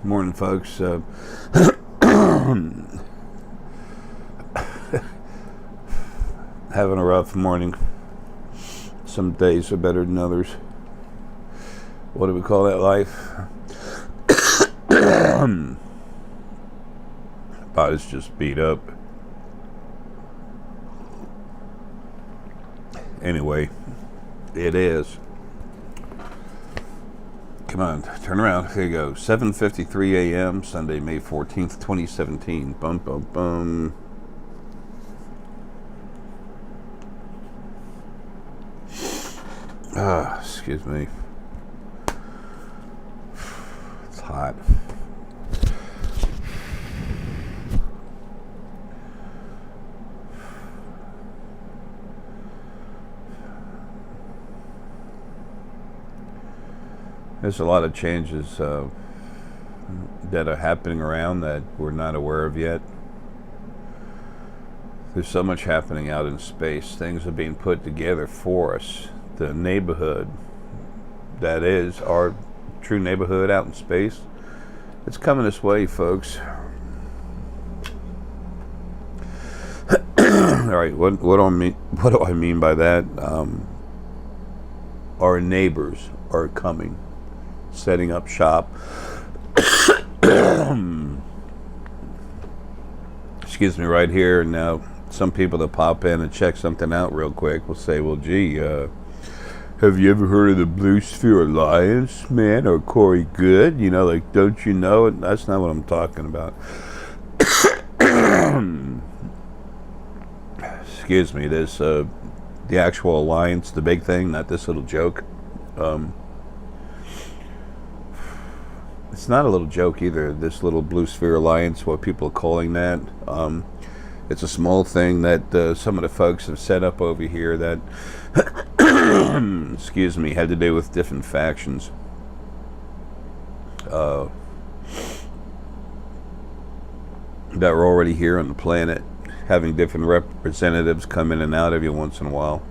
Morning, folks. Having a rough morning. Some days are better than others. What do we call that life? Body's just beat up. Anyway, it is. Come on, turn around. Here you go. 7:53 a.m. Sunday, May 14th, 2017. Bum, bum, bum. Excuse me. It's hot. There's a lot of changes that are happening around that we're not aware of yet. There's so much happening out in space. Things are being put together for us. The neighborhood that is our true neighborhood out in space, it's coming this way, folks. All right, what do I mean by that? Our neighbors are coming, setting up shop. Excuse me, right here and now. Some people that pop in and check something out real quick will say, well, gee, have you ever heard of the Blue Sphere Alliance, man, or Corey Good? You know, like, don't you know it? That's not what I'm talking about. Excuse me, this, the actual alliance, the big thing, not this little joke. It's not a little joke either, this little Blue Sphere Alliance, what people are calling that. It's a small thing that some of the folks have set up over here that, excuse me, had to do with different factions. That were already here on the planet, having different representatives come in and out every once in a while.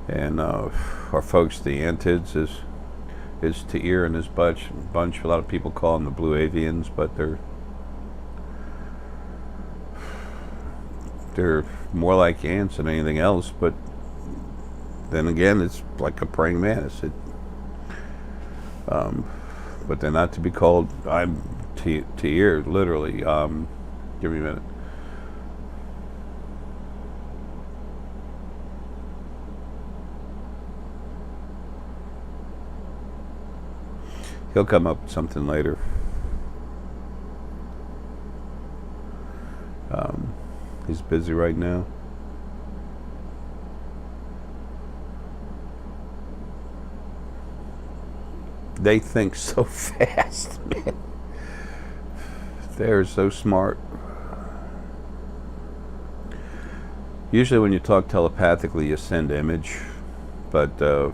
And our folks, the Antids, is Ta'ir and his bunch. A lot of people call them the Blue Avians, but they're more like ants than anything else. But then again, it's like a praying mantis. But they're not to be called. I'm Ta'ir, literally. Give me a minute. He'll come up with something later. He's busy right now. They think so fast, man. They're so smart. Usually when you talk telepathically, you send image, but they're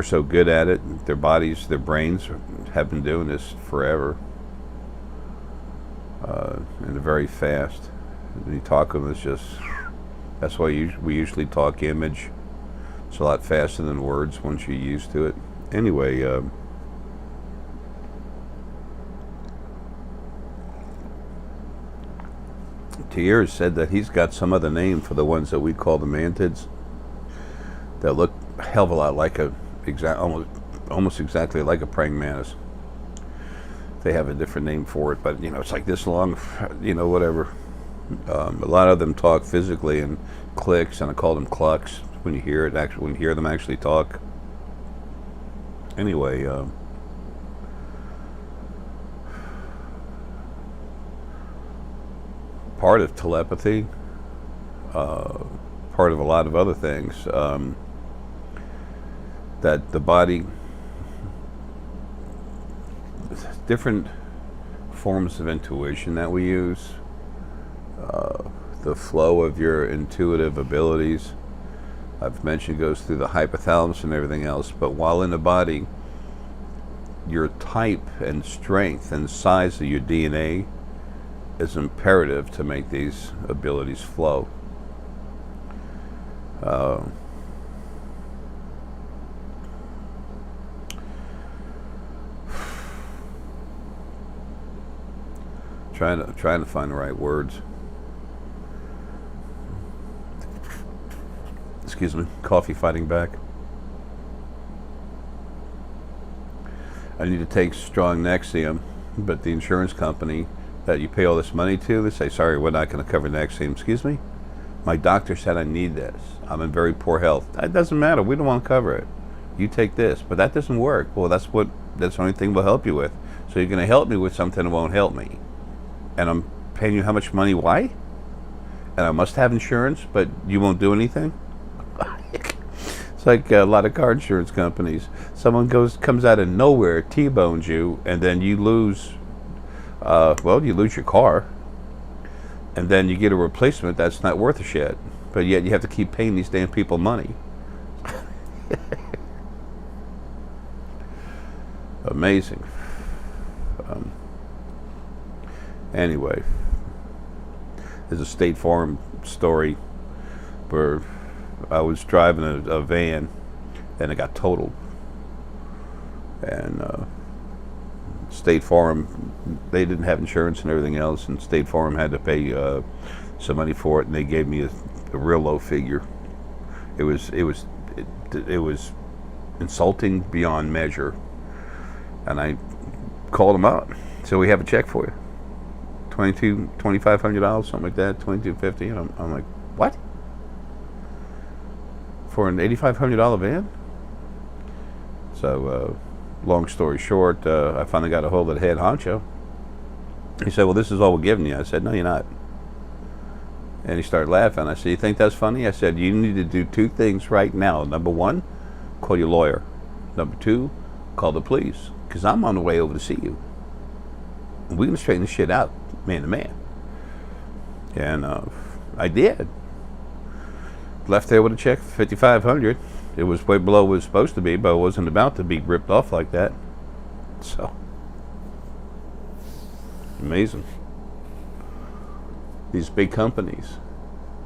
so good at it. Their bodies, their brains have been doing this forever. And they're very fast. When you talk to them, it's just, that's why we usually talk image. It's a lot faster than words once you're used to it. Anyway, Ta'ir said that he's got some other name for the ones that we call the mantids that look a hell of a lot like almost exactly like a praying mantis. They have a different name for it, but you know, it's like this long, you know, whatever. A lot of them talk physically in clicks, and I call them clucks when you hear it. Actually, when you hear them actually talk. Anyway, part of telepathy, part of a lot of other things, that the body, different forms of intuition that we use, the flow of your intuitive abilities, I've mentioned, goes through the hypothalamus and everything else, but while in the body, your type and strength and size of your DNA is imperative to make these abilities flow. trying to find the right words. Excuse me, coffee fighting back. I need to take strong Nexium, but the insurance company that you pay all this money to, they say, sorry, we're not going to cover Nexium. Excuse me? My doctor said I need this. I'm in very poor health. It doesn't matter. We don't want to cover it. You take this. But that doesn't work. Well, that's the only thing we'll help you with. So you're going to help me with something that won't help me. And I'm paying you how much money? Why? And I must have insurance, but you won't do anything? It's like a lot of car insurance companies. Someone comes out of nowhere, T-bones you, and then you lose, you lose your car. And then you get a replacement that's not worth a shit. But yet you have to keep paying these damn people money. Amazing. Anyway, there's a State Farm story where I was driving a van and it got totaled. And State Farm, they didn't have insurance and everything else, and State Farm had to pay some money for it, and they gave me a real low figure. It was insulting beyond measure, and I called them up. So we have a check for you, $2,500, something like that, $2,250. And I'm like, what? For an $8,500 van? So. Long story short, I finally got a hold of the head honcho. He said, well, this is all we're giving you. I said, no, you're not. And he started laughing. I said, you think that's funny? I said, you need to do two things right now. Number one, call your lawyer. Number two, call the police. Because I'm on the way over to see you. And we're going to straighten this shit out, man to man. And I did. Left there with a check for $5,500. It was way below what it was supposed to be, but it wasn't about to be ripped off like that. So, amazing. These big companies,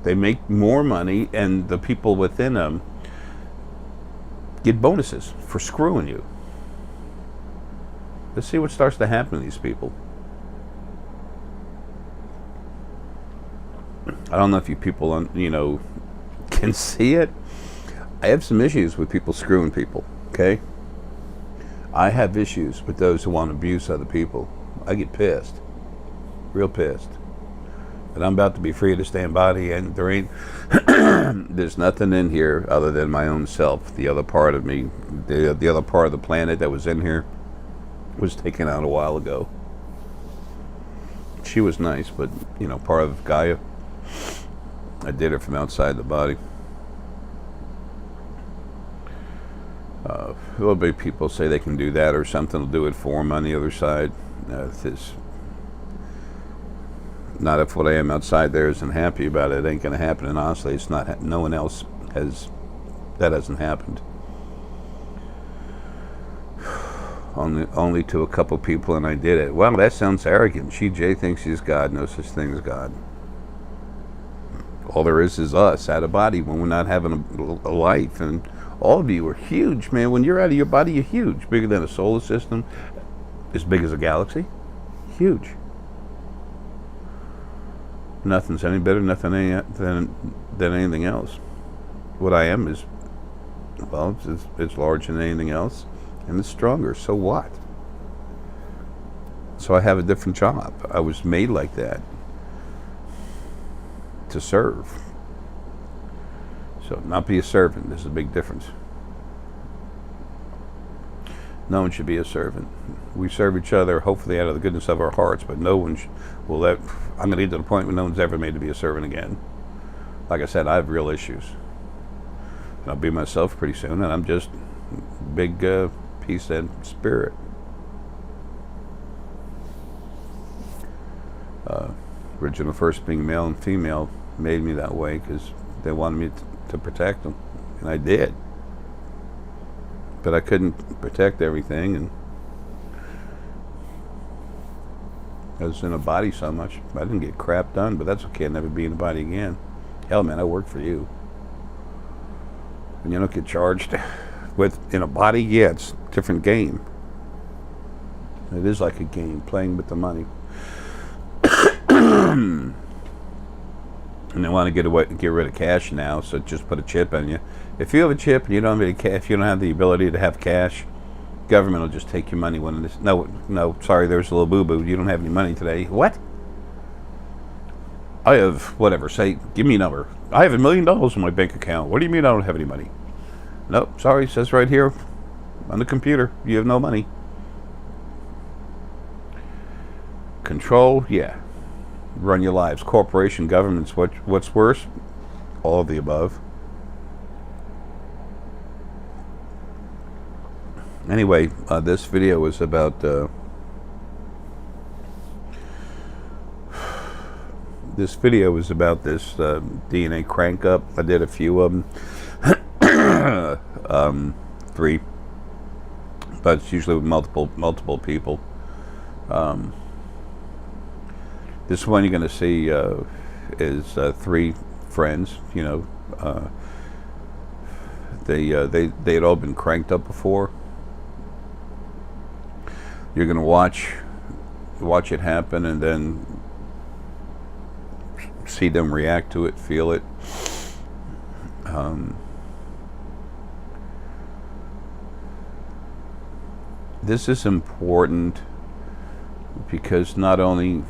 they make more money, and the people within them get bonuses for screwing you. Let's see what starts to happen to these people. I don't know if you people, can see it. I have some issues with people screwing people, okay? I have issues with those who want to abuse other people. I get pissed, real pissed. And I'm about to be free to stand body, and there ain't, there's nothing in here other than my own self. The other part of me, the other part of the planet that was in here was taken out a while ago. She was nice, but, part of Gaia, I did it from outside the body. There'll be people say they can do that or something will do it for them on the other side. Not if what I am outside there isn't happy about it. It ain't going to happen. And honestly, it's not. No one else has. That hasn't happened. Only to a couple people, and I did it. Well, that sounds arrogant. Jay thinks she's God. No such thing as God. All there is us out of body when we're not having a life. And all of you are huge, man. When you're out of your body, you're huge. Bigger than a solar system. As big as a galaxy. Huge. Nothing's any better than anything else. What I am is, well, it's larger than anything else. And it's stronger. So what? So I have a different job. I was made like that. To serve. So not be a servant. There's a big difference. No one should be a servant. We serve each other, hopefully out of the goodness of our hearts, but no one will let. I'm going to get to the point where no one's ever made to be a servant again. Like I said, I have real issues. And I'll be myself pretty soon, and I'm just big peace and spirit. Original first being male and female made me that way because they wanted me to protect them, and I did. But I couldn't protect everything, and I was in a body so much. I didn't get crap done, but that's okay. I'll never be in a body again. Hell, man, I work for you. And you don't get charged with in a body, yeah, it's a different game. It is like a game, playing with the money. And they want to get rid of cash now, so just put a chip in you. If you have a chip and you don't have any cash, if you don't have the ability to have cash, government will just take your money when it is. No, sorry, there's a little boo-boo. You don't have any money today. What? I have whatever. Say, give me a number. I have $1 million in my bank account. What do you mean I don't have any money? Nope, sorry, it says right here on the computer, you have no money. Control, yeah. Run your lives. Corporation, governments, what's worse? All of the above. Anyway, this video is about this DNA crank up. I did a few of them, 3, but it's usually with multiple people. This one you're going to see is 3 friends. You know, they had all been cranked up before. You're going to watch it happen, and then see them react to it, feel it. This is important because not only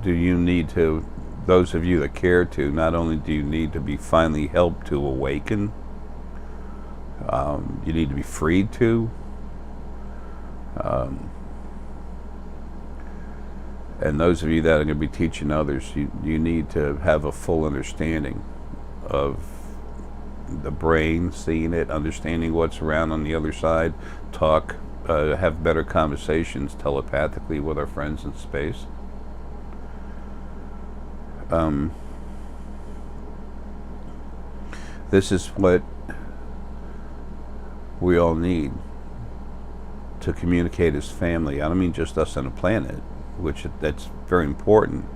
do you need to, those of you that care to, not only do you need to be finally helped to awaken, you need to be freed to, and those of you that are going to be teaching others, you need to have a full understanding of the brain, seeing it, understanding what's around on the other side, talk, have better conversations telepathically with our friends in space. This is what we all need to communicate as family. I don't mean just us on the planet, which that's very important,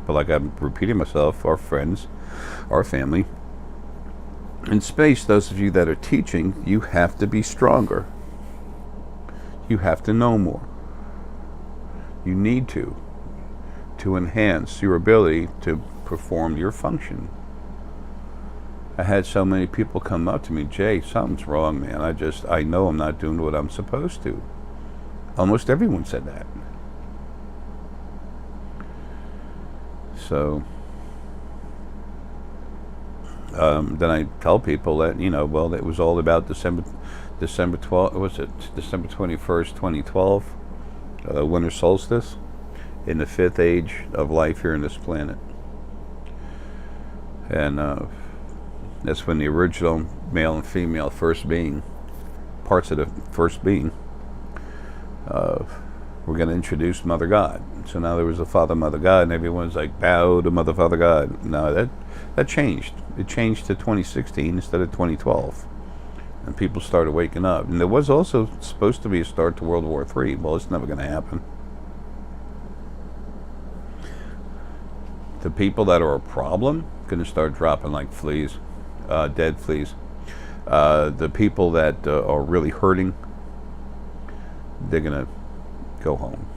but like I'm repeating myself, our friends, our family. In space, those of you that are teaching, you have to be stronger. You have to know more. You need to enhance your ability to perform your function. I had so many people come up to me, Jay, something's wrong, man. I know I'm not doing what I'm supposed to. Almost everyone said that. So then I tell people that, you know, well, it was all about December 12th, was it December 21st, 2012, winter solstice, in the 5th age of life here on this planet. And that's when the original male and female first being, parts of the first being, we're going to introduce Mother God. So now there was a Father, Mother God, and everyone's like, bow to Mother, Father God. No, that changed. It changed to 2016 instead of 2012. And people started waking up. And there was also supposed to be a start to World War III. Well, it's never going to happen. The people that are a problem going to start dropping like fleas, dead fleas. The people that are really hurting, they're going to go home.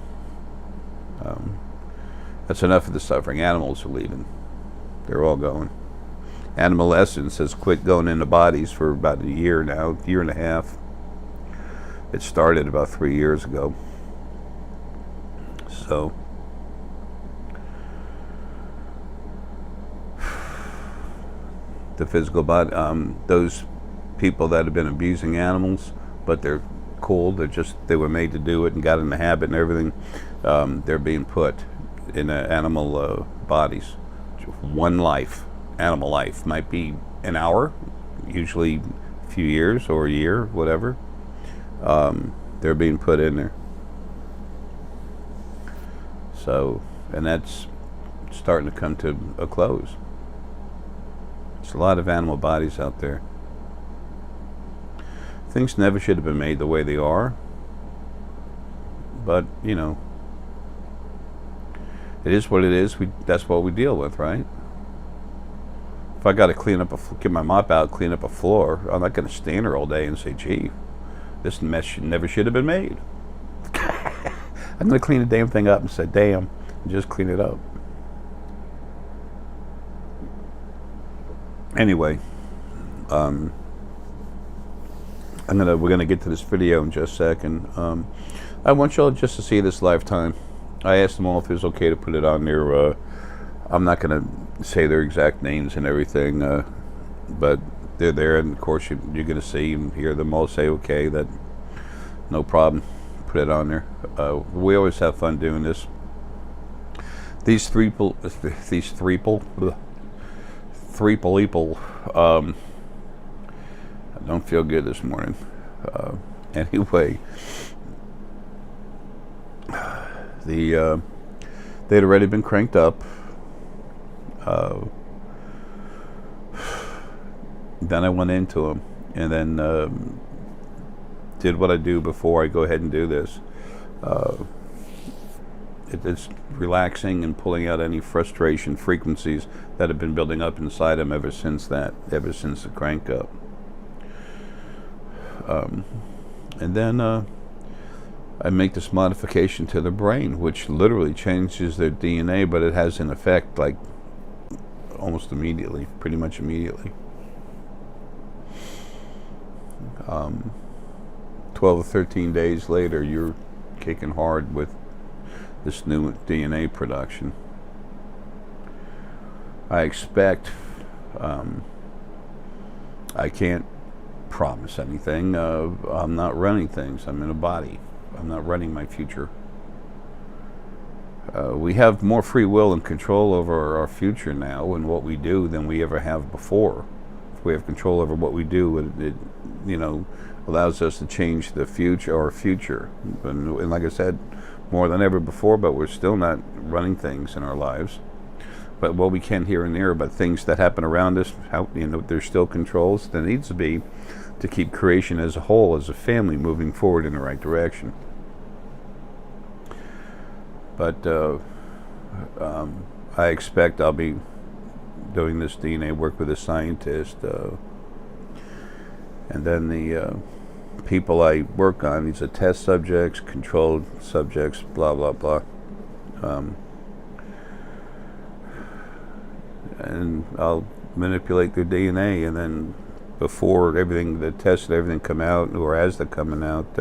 That's enough of the suffering. Animals are leaving. They're all going. Animal Essence has quit going into bodies for about a year now, year and a half. It started about 3 years ago. So the physical body, those people that have been abusing animals, but they're cool, they were made to do it and got in the habit and everything, they're being put in animal bodies. One life, animal life, might be an hour, usually a few years or a year, whatever. They're being put in there. So, and that's starting to come to a close. There's a lot of animal bodies out there. Things never should have been made the way they are, but you know, it is what it is. That's what we deal with, right? If I got to get my mop out, clean up a floor, I'm not going to stand there all day and say, gee, this mess never should have been made. I'm going to clean the damn thing up and say, damn, Just clean it up. Anyway, we're gonna get to this video in just a second. I want y'all just to see this lifetime. I asked them all if it was okay to put it on their. I'm not gonna say their exact names and everything, but they're there, and of course you're gonna see and hear them all say okay, that no problem, put it on there. We always have fun doing this. These three people, I don't feel good this morning. Anyway, they'd already been cranked up. Then I went into them, and then did what I do before I go ahead and do this. It's relaxing and pulling out any frustration frequencies that have been building up inside them ever since the crank up. And then I make this modification to the brain, which literally changes their DNA, but it has an effect like almost immediately, pretty much immediately. 12 or 13 days later, you're kicking hard with this new DNA production. I expect, I can't promise anything. I'm not running things. I'm in a body. I'm not running my future. We have more free will and control over our future now and what we do than we ever have before. If we have control over what we do, it allows us to change the future, our future. And like I said, more than ever before, but we're still not running things in our lives. But what we can here and there, but things that happen around us, there's still controls. There needs to be to keep creation as a whole, as a family, moving forward in the right direction. But I expect I'll be doing this DNA work with a scientist, and then the people I work on, these are test subjects, controlled subjects, blah blah blah, and I'll manipulate their DNA, and then before everything, the tests and everything come out, or as they're coming out,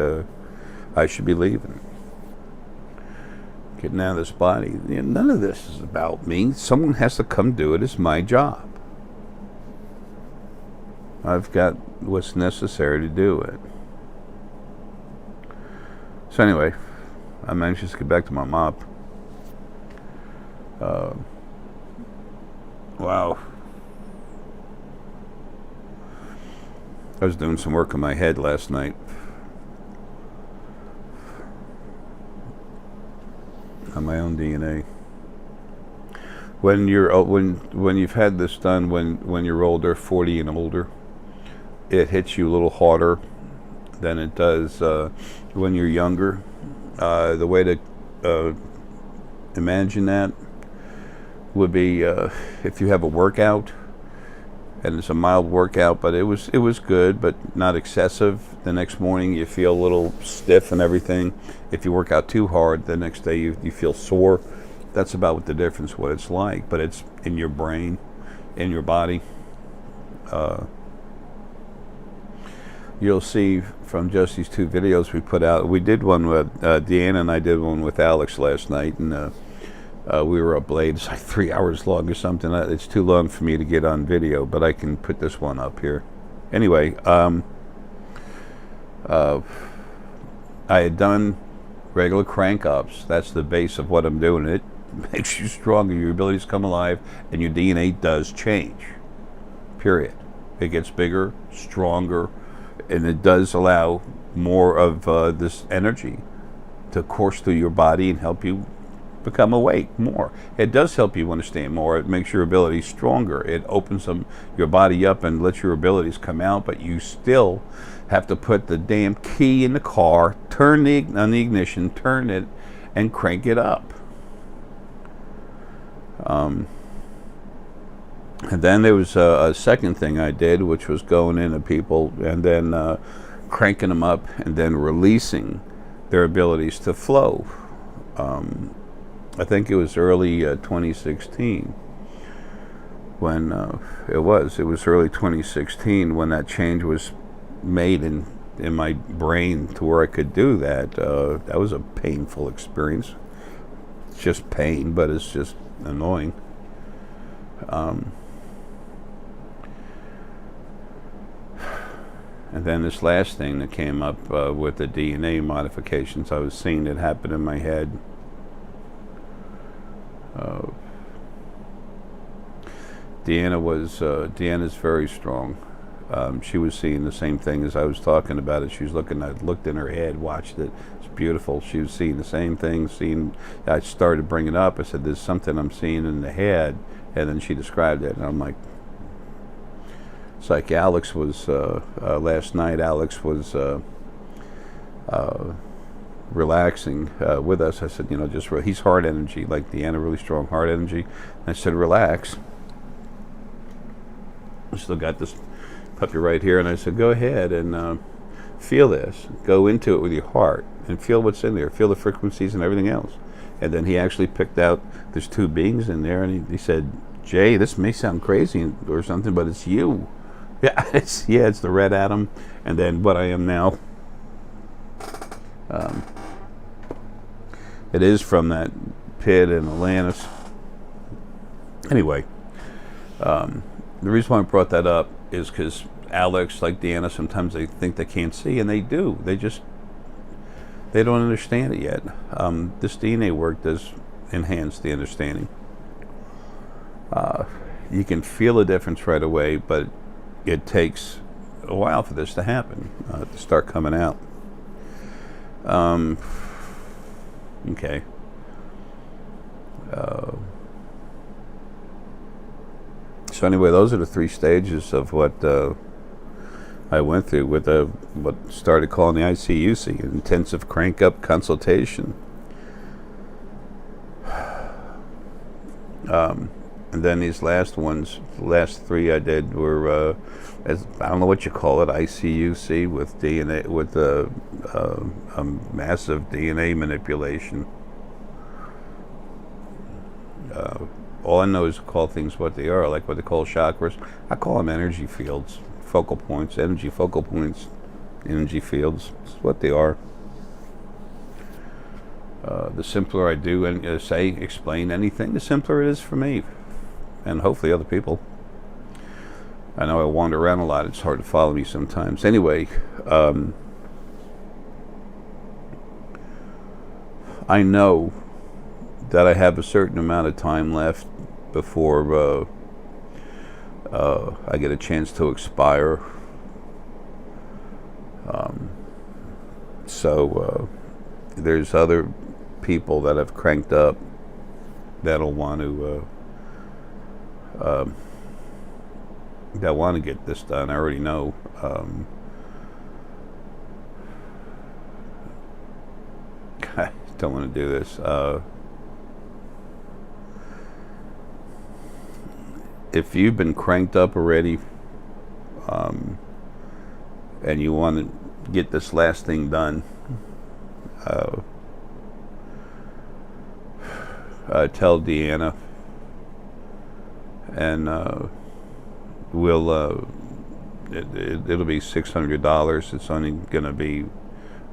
I should be leaving, getting out of this body. None of this is about me. Someone has to come do it. It's my job. I've got what's necessary to do it. So anyway, I'm anxious to get back to my mop. Wow. I was doing some work on my head last night. On my own DNA. When you've had this done, when you're older, 40 and older, it hits you a little harder than it does when you're younger. The way to imagine that would be if you have a workout, and it's a mild workout, but it was good, but not excessive. The next morning you feel a little stiff and everything. If you work out too hard, the next day you feel sore. That's about what the difference, what it's like, but it's in your brain, in your body. You'll see from just these two videos we put out. We did one with Deanna, and I did one with Alex last night, and we were up late. It's like 3 hours long or something. It's too long for me to get on video, but I can put this one up here. Anyway, I had done regular crank ups. That's the base of what I'm doing. It makes you stronger. Your abilities come alive, and your DNA does change. Period. It gets bigger, stronger, and it does allow more of this energy to course through your body and help you become awake more. It does help you understand more. It makes your abilities stronger. It opens your body up and lets your abilities come out, but you still have to put the damn key in the car, on the ignition, turn it, and crank it up. And then there was a second thing I did, which was going into people and then cranking them up and then releasing their abilities to flow. I think it was early 2016 when it was early 2016 when that change was made in my brain to where I could do that. That was a painful experience. It's just pain, but it's just annoying. And then this last thing that came up with the DNA modifications, I was seeing it happen in my head. Deanna's very strong. She was seeing the same thing as I was talking about it. She was looking. I looked in her head, watched it. It's beautiful. She was seeing the same thing. I started bringing it up. I said, "There's something I'm seeing in the head," and then she described it, and I'm like, "It's like Alex was last night. Alex was relaxing with us." I said, he's heart energy, like Deanna, really strong heart energy. And I said, "Relax." I still got this puppy right here, and I said, "Go ahead and feel this. Go into it with your heart and feel what's in there. Feel the frequencies and everything else." And then he actually picked out, there's two beings in there, and he said, "Jay, this may sound crazy or something, but it's you." Yeah, it's the red atom, and then what I am now. It is from that pit in Atlantis. Anyway, the reason why I brought that up is because Alex, like Deanna, sometimes they think they can't see, and they do. They don't understand it yet. This DNA work does enhance the understanding. You can feel a difference right away, but it takes a while for this to happen, to start coming out. Okay. So anyway, those are the three stages of what I went through with what started calling the I.C.U.C, intensive crank-up consultation. And then these last ones, the last three I did were, I don't know what you call it, I.C.U.C with DNA, with a massive DNA manipulation. All I know is to call things what they are, like what they call chakras. I call them energy fields, focal points, energy focal points, energy fields. It's what they are. The simpler I do and explain anything, the simpler it is for me, and hopefully other people. I know I wander around a lot. It's hard to follow me sometimes. Anyway, I know that I have a certain amount of time left before I get a chance to expire. So there's other people that have cranked up that'll want to that want to get this done. I already know. I don't want to do this. If you've been cranked up already, and you want to get this last thing done, tell Deanna, and it'll be $600. It's only going to be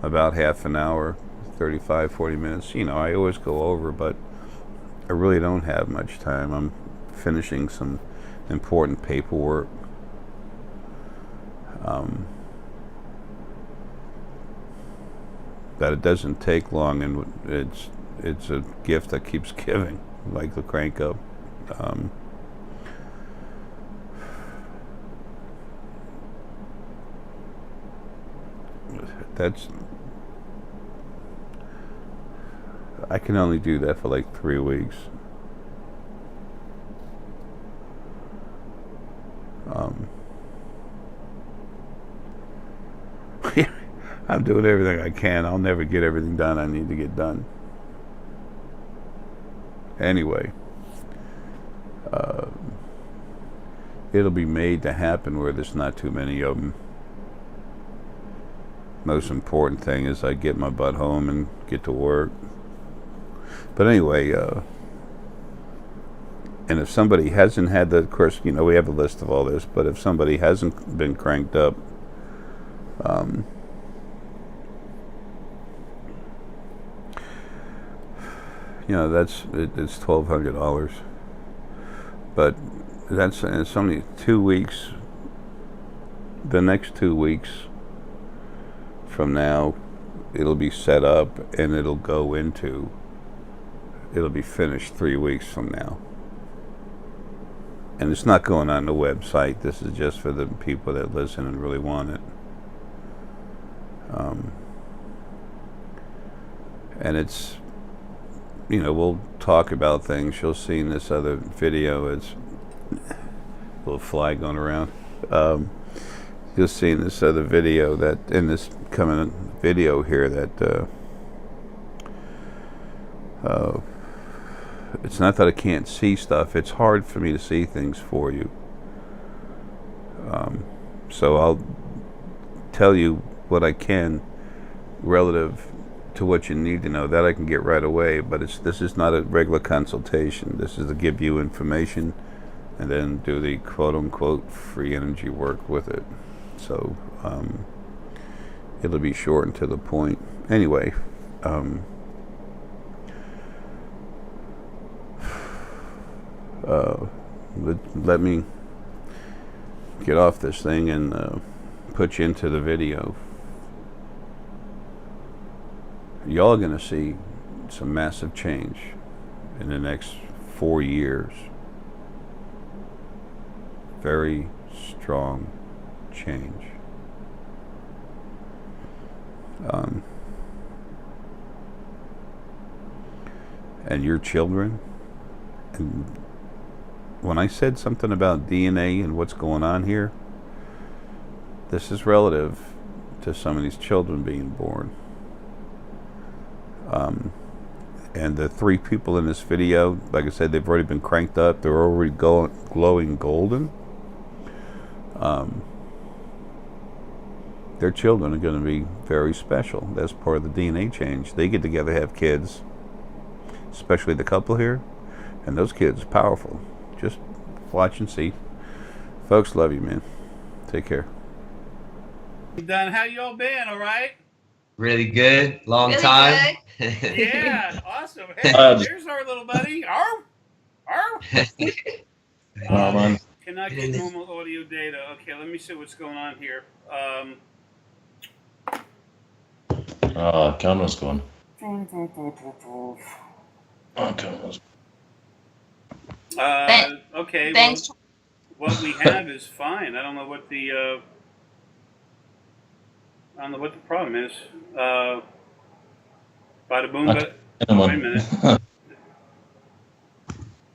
about half an hour, 35-40 minutes. I always go over, but I really don't have much time. I'm finishing some important paperwork. But it doesn't take long, and it's a gift that keeps giving, like the crank up. I can only do that for like 3 weeks. I'm doing everything I can. I'll never get everything done I need to get done. Anyway, it'll be made to happen where there's not too many of them. Most important thing is I get my butt home and get to work. But anyway, and if somebody hasn't had that, of course, you know, we have a list of all this, but if somebody hasn't been cranked up, you know, it's $1,200. But it's only 2 weeks. The next 2 weeks from now, it'll be set up and it'll be finished 3 weeks from now. And it's not going on the website. This is just for the people that listen and really want it. And it's, you know, we'll talk about things. You'll see in this other video, it's a little fly going around. You'll see in this other video that, in this coming video here, that it's not that I can't see stuff. It's hard for me to see things for you. So I'll tell you what I can relative to what you need to know. That I can get right away, but this is not a regular consultation. This is to give you information and then do the quote-unquote free energy work with it. So it'll be short and to the point. Anyway, let me get off this thing and put you into the video. Y'all are going to see some massive change in the next 4 years. Very strong change. And your children. And when I said something about DNA and what's going on here, this is relative to some of these children being born. And the 3 people in this video, like I said, they've already been cranked up. They're already glowing golden. Their children are going to be very special. That's part of the DNA change. They get together, have kids, especially the couple here, and those kids are powerful. Just watch and see. Folks, love you, man. Take care. Done. How you all been? All right? Really good. Long time. Yeah, awesome. Hey, there's our little buddy. Arr! Man. Cannot get normal audio data. Okay, let me see what's going on here. Camera's gone. Camera's okay, well, what we have is fine. I don't know what the problem is. Bada boom, wait a minute.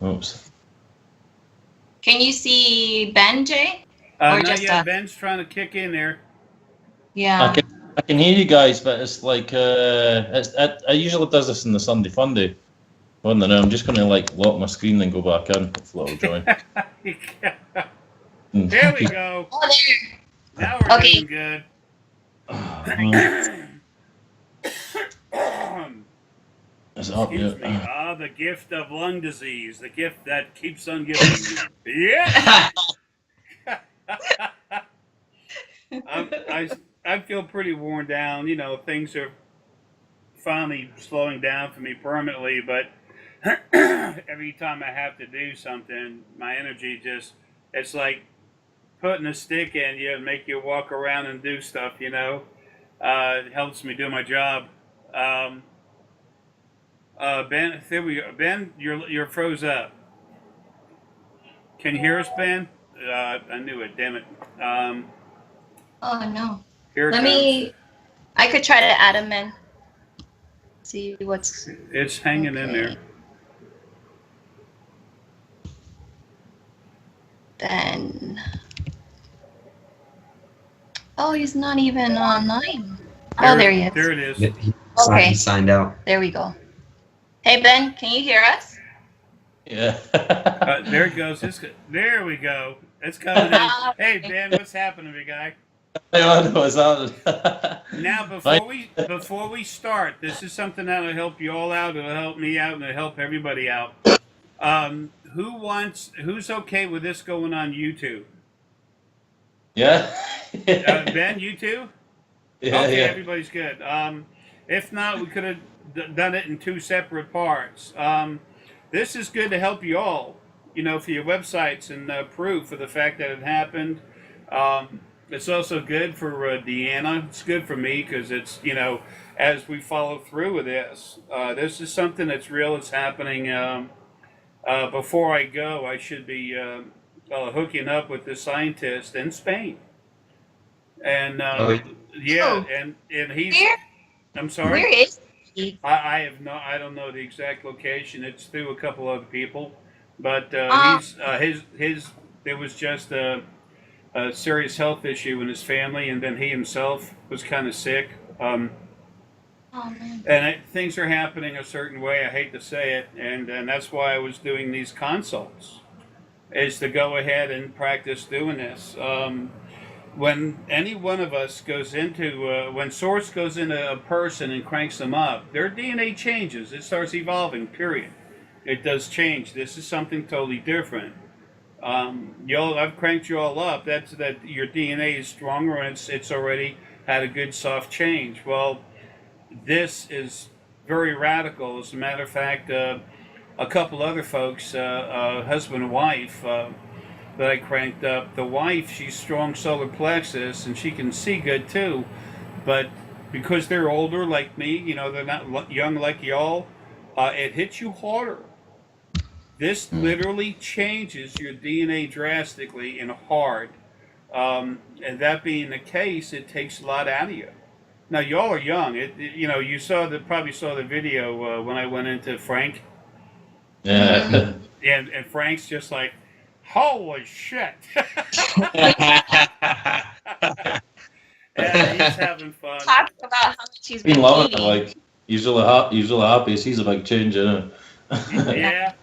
Oops. Can you see Ben, Jay? Not just yet. Ben's trying to kick in there. Yeah. I can hear you guys, but it's like I usually does this in the Sunday Funday. I don't know. I'm just going to lock my screen and go back in. Hopefully, it'll join. There we go. Oh, there. Now we're doing good. Is it up yet? The gift of lung disease. The gift that keeps on giving. Yeah. I feel pretty worn down. You know, things are finally slowing down for me permanently, but every time I have to do something, my energy it's like putting a stick in you and make you walk around and do stuff, you know. It helps me do my job. Ben, there we go. Ben, you're froze up. Can you hear us, Ben? I knew it, damn it. Oh, no. Here I could try to add him in. See what's... It's hanging in there. Ben. Oh, he's not even online. There he is. There it is. He signed out. There we go. Hey, Ben, can you hear us? Yeah. There it goes. There we go. It's coming in. Hey, Ben, what's happening, big guy? I know it's that. Now, before we start, this is something that'll help you all out. It'll help me out, and it'll help everybody out. Who's okay with this going on YouTube? Yeah. Ben, you too? Yeah, Okay, yeah. everybody's good. If not, we could have done it in two separate parts. This is good to help you all, for your websites and proof of the fact that it happened. It's also good for Deanna. It's good for me because it's, as we follow through with this, this is something that's real. It's happening. Before I go, I should be hooking up with the scientist in Spain. And yeah, Oh. and he's. Where I'm where sorry. is he? I don't know the exact location. It's through a couple other people, but Um, he's his. There was just a serious health issue in his family, and then he himself was kind of sick. oh man. And things are happening a certain way. I hate to say it, and that's why I was doing these consults, is to go ahead and practice doing this. When any one of us goes into, when Source goes into a person and cranks them up, their DNA changes. It starts evolving, period. It does change. This is something totally different. I've cranked you all up. That's that your DNA is stronger and it's already had a good soft change. Well, this is very radical. As a matter of fact, a couple other folks, husband and wife, that I cranked up. The wife, she's strong solar plexus and she can see good too, but because they're older like me, they're not young like y'all, it hits you harder. This literally changes your DNA drastically and hard. And that being the case, it takes a lot out of you. Now y'all are young. You probably saw the video when I went into Frank, Yeah. and Frank's just like, holy shit. And he's having fun. Talk about how much he's Been been loving it. eating. Like usually happy. Sees a big change in it. Yeah.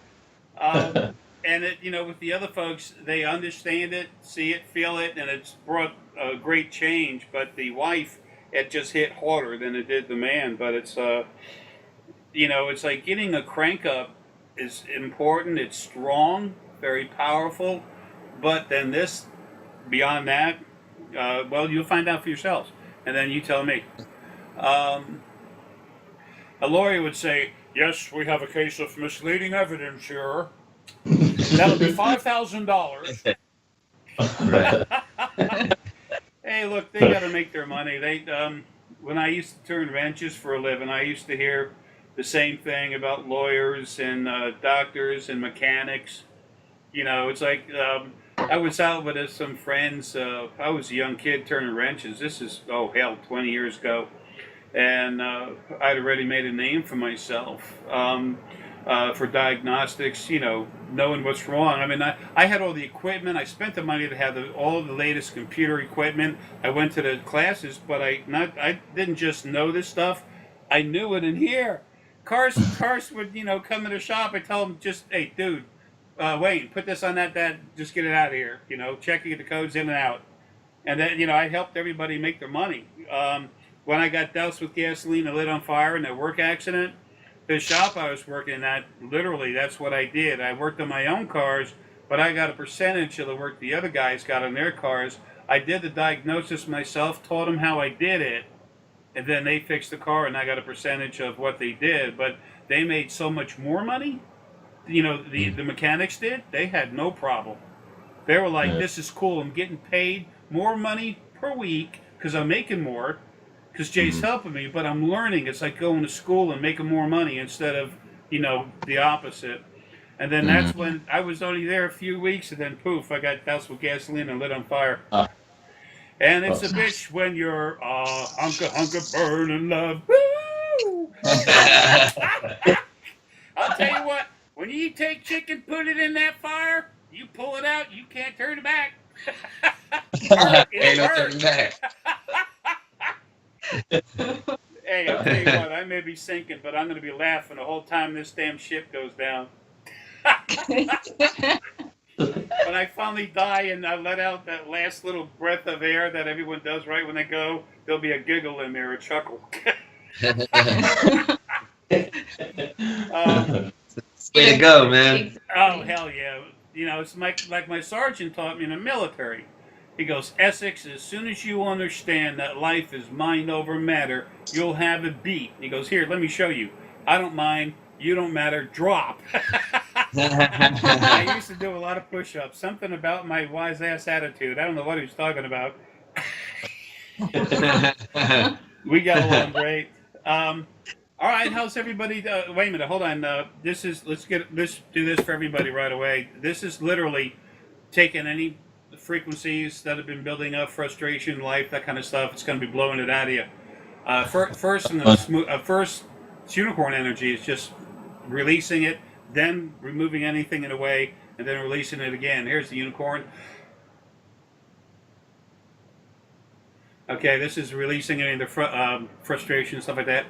And with the other folks, they understand it, see it, feel it, and it's brought a great change. But the wife, it just hit harder than it did the man. But it's like getting a crank up is important. It's strong, very powerful. But then this, beyond that, well, you'll find out for yourselves, and then you tell me. Um, a lawyer would say, "Yes, we have a case of misleading evidence here. That'll be $5,000." Hey, look, they got to make their money. When I used to turn wrenches for a living, I used to hear the same thing about lawyers and doctors and mechanics. It's like I was out with some friends. I was a young kid turning wrenches. This is 20 years ago, and I'd already made a name for myself. For diagnostics, knowing what's wrong. I mean, I had all the equipment. I spent the money to have all the latest computer equipment. I went to the classes, but I didn't just know this stuff. I knew it in here. Cars would, come to the shop. I tell them just, hey, dude, Wayne, put this on that, just get it out of here. Checking the codes in and out. And then, I helped everybody make their money. When I got doused with gasoline and lit on fire in that work accident, the shop I was working at, literally, that's what I did. I worked on my own cars, but I got a percentage of the work the other guys got on their cars. I did the diagnosis myself, taught them how I did it, and then they fixed the car, and I got a percentage of what they did. But they made so much more money. The mechanics did. They had no problem. They were like, "This is cool. I'm getting paid more money per week because I'm making more." Because Jay's helping me, but I'm learning. It's like going to school and making more money instead of, the opposite. And then that's when I was only there a few weeks, and then poof, I got doused with gasoline and lit on fire. And it's a bitch when you're hunka burning love. Woo! I'll tell you what, when you take chicken, put it in that fire, you pull it out, you can't turn it back. Ain't no turning back. Hey, I'll tell you what, I may be sinking, but I'm going to be laughing the whole time this damn ship goes down. when I finally die and I let out that last little breath of air that everyone does right when they go, there'll be a giggle in there, a chuckle. um, Way to go, man. oh hell yeah! You know, it's like my sergeant taught me in the military. He goes, Essex, as soon as you understand that life is mind over matter, you'll have it beat. He goes, here, let me show you. I don't mind. You don't matter. Drop. I used to do a lot of push-ups. Something about my wise ass attitude. I don't know what he was talking about. We got along great. All right, how's everybody? Wait a minute, hold on. Let's do this for everybody right away. This is literally taking any frequencies that have been building up, frustration, life, that kind of stuff. It's going to be blowing it out of you. First, unicorn energy is just releasing it, then removing anything in a way, and then releasing it again. Here's the unicorn. Okay, this is releasing any of the frustration, stuff like that.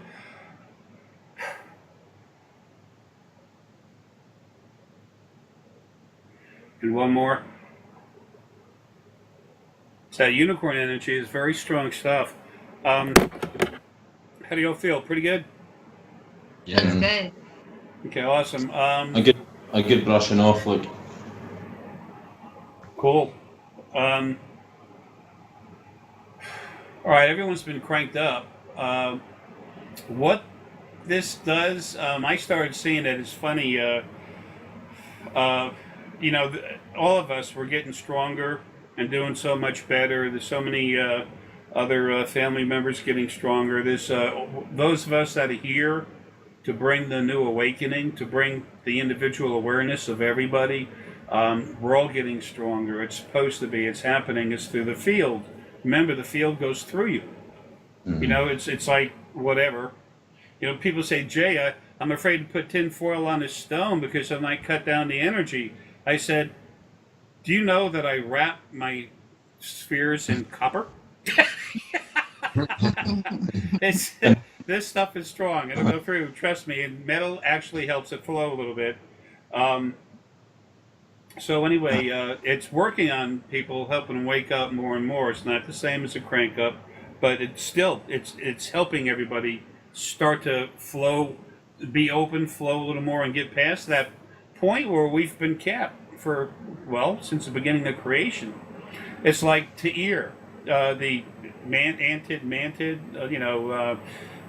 And one more. So that unicorn energy is very strong stuff. How do you all feel? Pretty good? Yeah. That's good. Okay, awesome. A good brushing off, look. Cool. All right, everyone's been cranked up. What this does, I started seeing it. It's funny. You know, all of us, we're getting stronger and doing so much better. There's so many other family members getting stronger. There's those of us that are here to bring the new awakening, to bring the individual awareness of everybody. We're all getting stronger. It's supposed to be. It's happening. It's through the field. Remember, the field goes through you. Mm-hmm. You know, it's like whatever. You know, people say, Jay, I'm afraid to put tin foil on a stone because I might cut down the energy. I said, do you know that I wrap my spheres in copper? This stuff is strong. It'll go through. Trust me. And metal actually helps it flow a little bit. So anyway, it's working on people, helping them wake up more and more. It's not the same as a crank up, but it's helping everybody start to flow, be open, flow a little more, and get past that point where we've been capped for, well, since the beginning of creation. It's like Ta'ir, the mantid,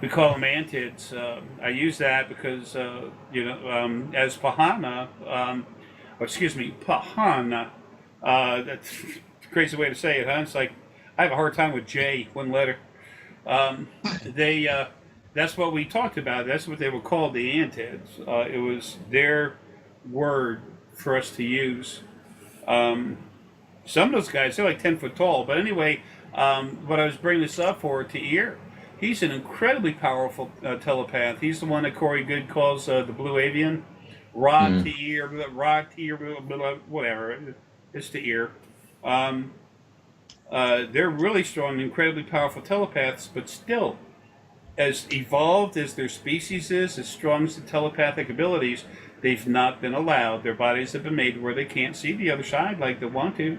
we call them antids. I use that because, as Pahana, Pahana, that's a crazy way to say it, huh? It's like, I have a hard time with J, one letter. That's what we talked about. That's what they were called, the antids. It was their word for us to use. Some of those guys, they're like 10 foot tall. But anyway, what I was bringing this up for, Ta'ir, he's an incredibly powerful telepath. He's the one that Corey Good calls the Blue Avian. Ta'ir, whatever. It's Ta'ir. They're really strong, incredibly powerful telepaths, but still, as evolved as their species is, as strong as the telepathic abilities, they've not been allowed. Their bodies have been made where they can't see the other side like they want to.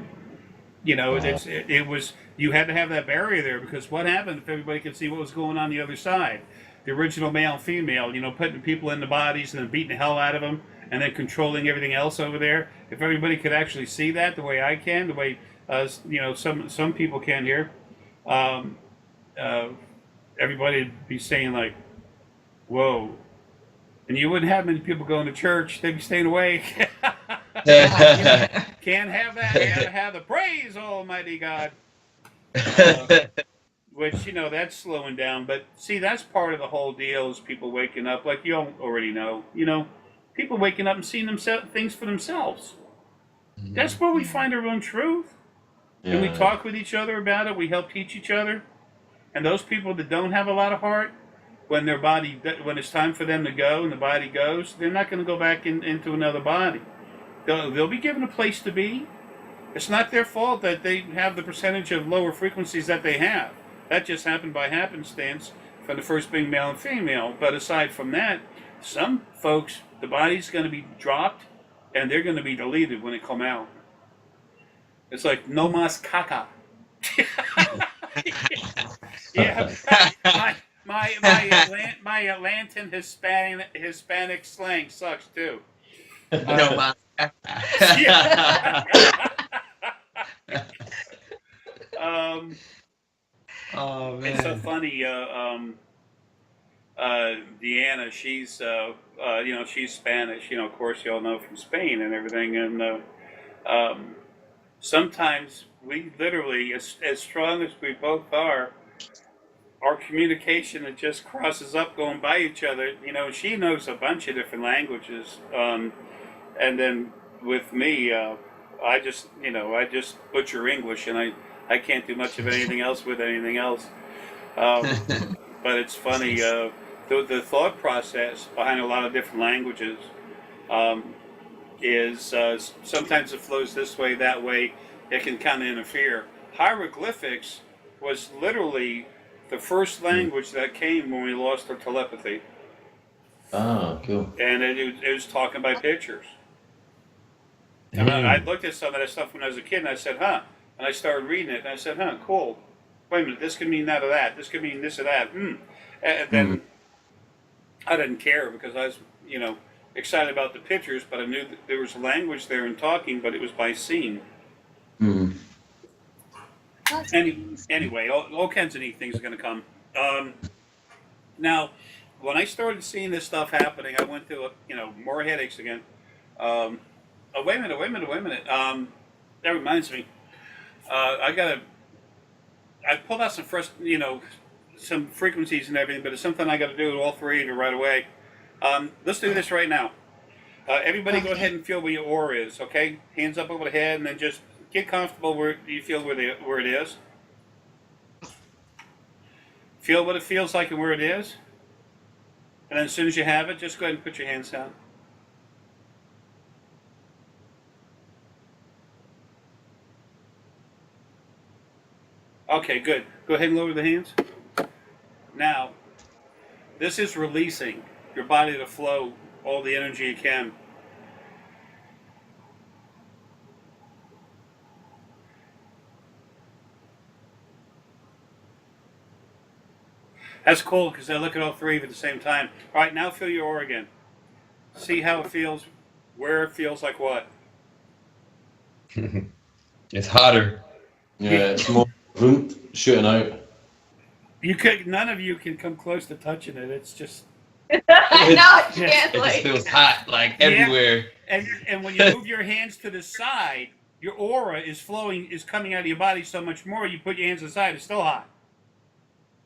You know, it was, you had to have that barrier there, because what happened if everybody could see what was going on the other side? The original male and female, putting people in the bodies and then beating the hell out of them and then controlling everything else over there. If everybody could actually see that the way I can, the way, some people can here, everybody would be saying like, whoa. And you wouldn't have many people going to church. They'd be staying away. Can't have that. You gotta have the praise, Almighty God. Which, that's slowing down. But see, that's part of the whole deal, is people waking up. Like you already know, people waking up and seeing things for themselves. That's where we find our own truth. Yeah. And we talk with each other about it. We help teach each other. And those people that don't have a lot of heart, when it's time for them to go and the body goes, they're not going to go back into another body. They'll be given a place to be. It's not their fault that they have the percentage of lower frequencies that they have. That just happened by happenstance from the first being male and female. But aside from that, some folks, the body's going to be dropped and they're going to be deleted when they come out. It's like no mas caca. Yeah, my Atlantan Hispanic slang sucks too. No, man. Yeah. um, Oh it's so man. funny. Deanna, she's Spanish. Of course, you all know from Spain and everything. And um, sometimes we literally, as strong as we both are, our communication it just crosses up going by each other. She knows a bunch of different languages, and then with me, I just butcher English, and I can't do much of anything else with anything else. Um, but it's funny. The thought process behind a lot of different languages um, is sometimes it flows this way, that way. It can kind of interfere. Hieroglyphics was literally the first language that came when we lost our telepathy, Ah, cool. and it was talking by pictures. And I looked at some of that stuff when I was a kid, and I said, "Huh," and I started reading it, and I said, "Huh, cool. Wait a minute, this could mean that or that. This could mean this or that." And then I didn't care because I was, excited about the pictures, but I knew that there was language there in talking, but it was by scene. Anyway, all kinds of neat things are going to come. Now, when I started seeing this stuff happening, I went through, more headaches again. Oh, wait a minute. That reminds me. I pulled out some fresh, some frequencies and everything, but it's something I got to do with all three of you right away. Let's do this right now. Everybody go ahead and feel where your aura is, okay? Hands up over the head, and then just get comfortable where you feel where it is. Feel what it feels like and where it is. And then as soon as you have it, just go ahead and put your hands down. Okay, good. Go ahead and lower the hands. Now, this is releasing your body to flow all the energy you can. That's cool because I look at all three of you at the same time. All right, now feel your aura again. See how it feels, where it feels like what. It's hotter. Yeah, it's more shooting out. None of you can come close to touching it. It's just. I know, I Yeah. can't, It just like. feels hot, like Yeah. everywhere. And when you move your hands to the side, your aura is coming out of your body so much more. You put your hands aside, it's still hot.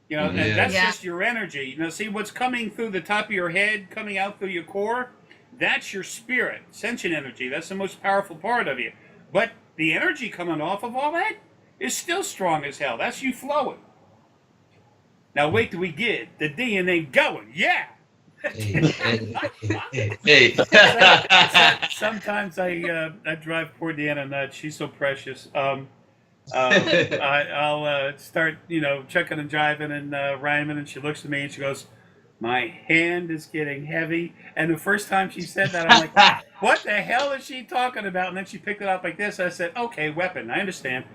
And that's Yeah. just your energy. See what's coming through the top of your head, coming out through your core. That's your spirit, sentient energy. That's the most powerful part of you. But the energy coming off of all that is still strong as hell. That's you flowing. Now wait till we get the DNA going. Yeah. Hey. Sometimes I drive poor Deanna nuts. She's so precious. I'll start, checking and driving and rhyming, and she looks at me and she goes, "My hand is getting heavy." And the first time she said that, I'm like, "What the hell is she talking about?" And then she picked it up like this. I said, "Okay, weapon. I understand."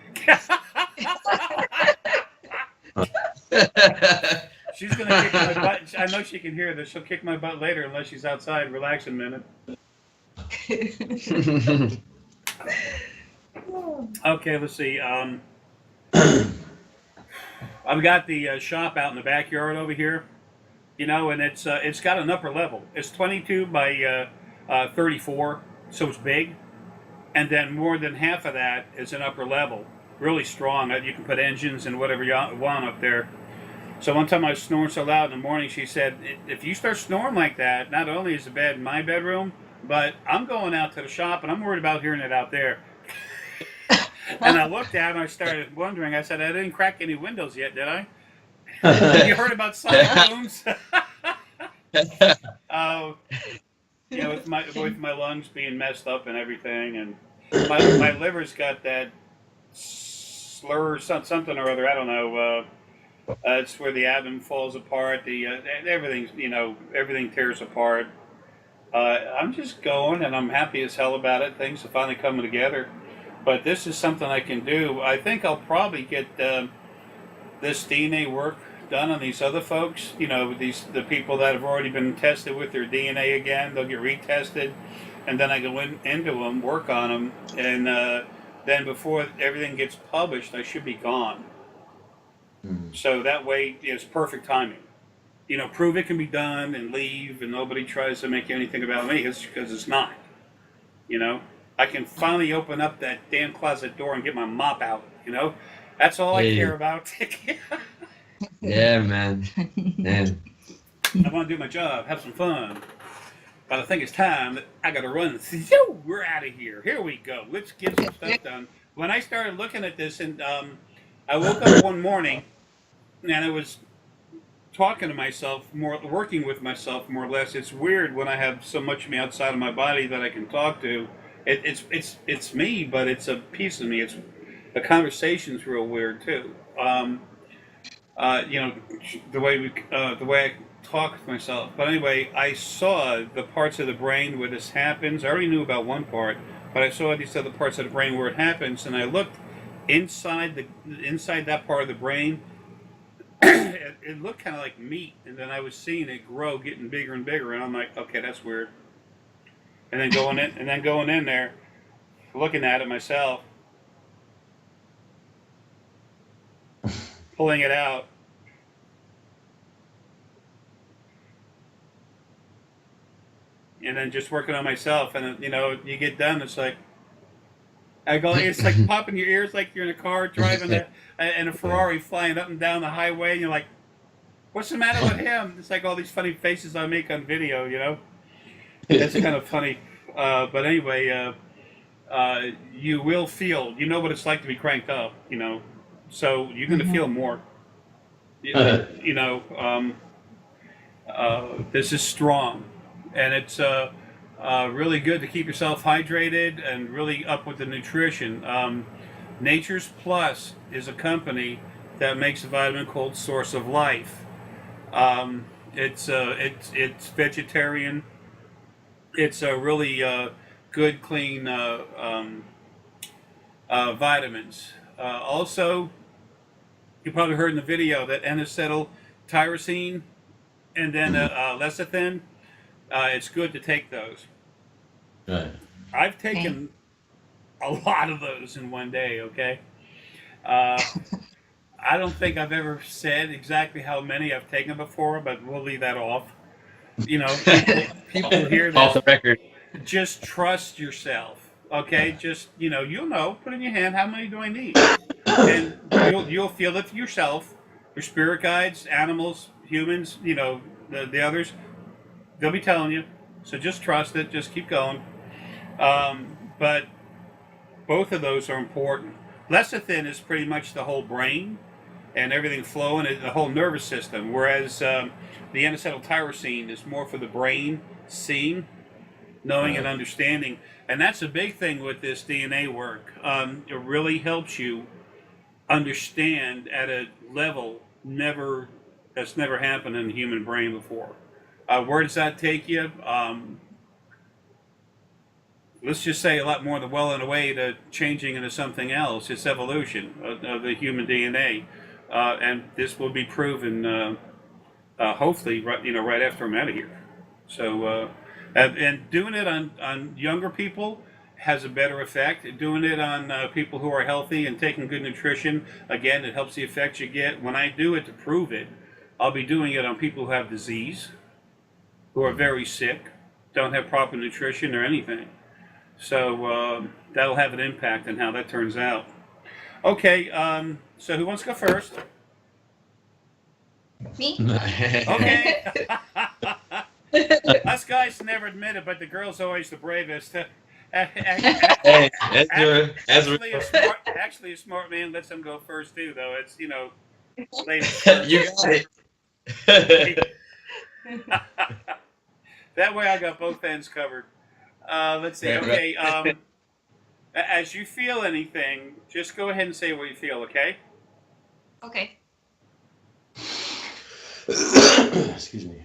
She's gonna kick my butt. I know she can hear this. She'll kick my butt later unless she's outside relaxing a minute. Okay, let's see. I've got the shop out in the backyard over here, and it's got an upper level. It's 22 by 34, so it's big, and then more than half of that is an upper level, really strong. You can put engines and whatever you want up there. So one time I was snoring so loud in the morning, she said, "If you start snoring like that, not only is the bed in my bedroom, but I'm going out to the shop and I'm worried about hearing it out there." And I looked out and I started wondering. I said, "I didn't crack any windows yet, did I?" You heard about sonic booms? With my lungs being messed up and everything, and my liver's got that slur or something or other. I don't know. It's where the abdomen falls apart. Everything tears apart. I'm just going, and I'm happy as hell about it. Things are finally coming together. But this is something I can do. I think I'll probably get this DNA work done on these other folks. You know, the people that have already been tested with their DNA again. They'll get retested, and then I go into them, work on them, and then before everything gets published, I should be gone. So that way, it's perfect timing. You know, prove it can be done and leave, and nobody tries to make anything about me because it's not. You know, I can finally open up that damn closet door and get my mop out. You know, that's all I Hey. care about. Yeah, man. Man. I want to do my job, have some fun. But I think it's time that I got to run. We're out of here. Here we go. Let's get some stuff done. When I started looking at this, and I woke up one morning, and I was talking to myself more, working with myself more or less. It's weird when I have so much of me outside of my body that I can talk to. It's me, but it's a piece of me. It's the conversation's real weird too. You know, the way I talk with myself. But anyway, I saw the parts of the brain where this happens. I already knew about one part, but I saw these other parts of the brain where it happens, and I looked inside that part of the brain. It looked kind of like meat, and then I was seeing it grow, getting bigger and bigger, and I'm like, okay, that's weird. And then going in there, looking at it myself, pulling it out. And then just working on myself, and you know, you get done. It's like it's like popping your ears, like you're in a car driving a Ferrari flying up and down the highway, and you're like, "What's the matter with him?" It's like all these funny faces I make on video, you know. It's kind of funny, but anyway, you will feel. You know what it's like to be cranked up, you know. So you're going to feel more. You know, this is strong. And it's really good to keep yourself hydrated and really up with the nutrition. Nature's Plus is a company that makes a vitamin called Source of Life. It's vegetarian. It's a really good, clean vitamins. Also, you probably heard in the video that N-acetyltyrosine and then lecithin. It's good to take those. Right. I've taken a lot of those in one day, okay? I don't think I've ever said exactly how many I've taken before, but we'll leave that off. You know, people hear Off this. the record. Just trust yourself, okay? Just, you know, you'll know. Put in your hand, how many do I need? And you'll feel it for yourself. Your spirit guides, animals, humans, you know, the others. They'll be telling you, so just trust it. Just keep going. But both of those are important. Lecithin is pretty much the whole brain and everything flowing, the whole nervous system. Whereas the N-acetyltyrosine is more for the brain, seeing, knowing, and understanding. And that's a big thing with this DNA work. It really helps you understand at a level that's never happened in the human brain before. Where does that take you? Let's just say a lot more than well on the way to changing into something else. It's evolution of the human DNA, and this will be proven hopefully right after I'm out of here. So, and doing it on younger people has a better effect. Doing it on people who are healthy and taking good nutrition, again, it helps the effects you get. When I do it to prove it, I'll be doing it on people who have disease, who are very sick, don't have proper nutrition or anything. So that'll have an impact on how that turns out. Okay, so who wants to go first? Me? Okay. Us guys never admit it, but the girl's always the bravest. Hey, Actually, a smart man lets them go first too, though. It's, you know, ladies first. You got it. That way I got both ends covered. Let's see. Okay. As you feel anything, just go ahead and say what you feel, okay? Okay. Excuse me.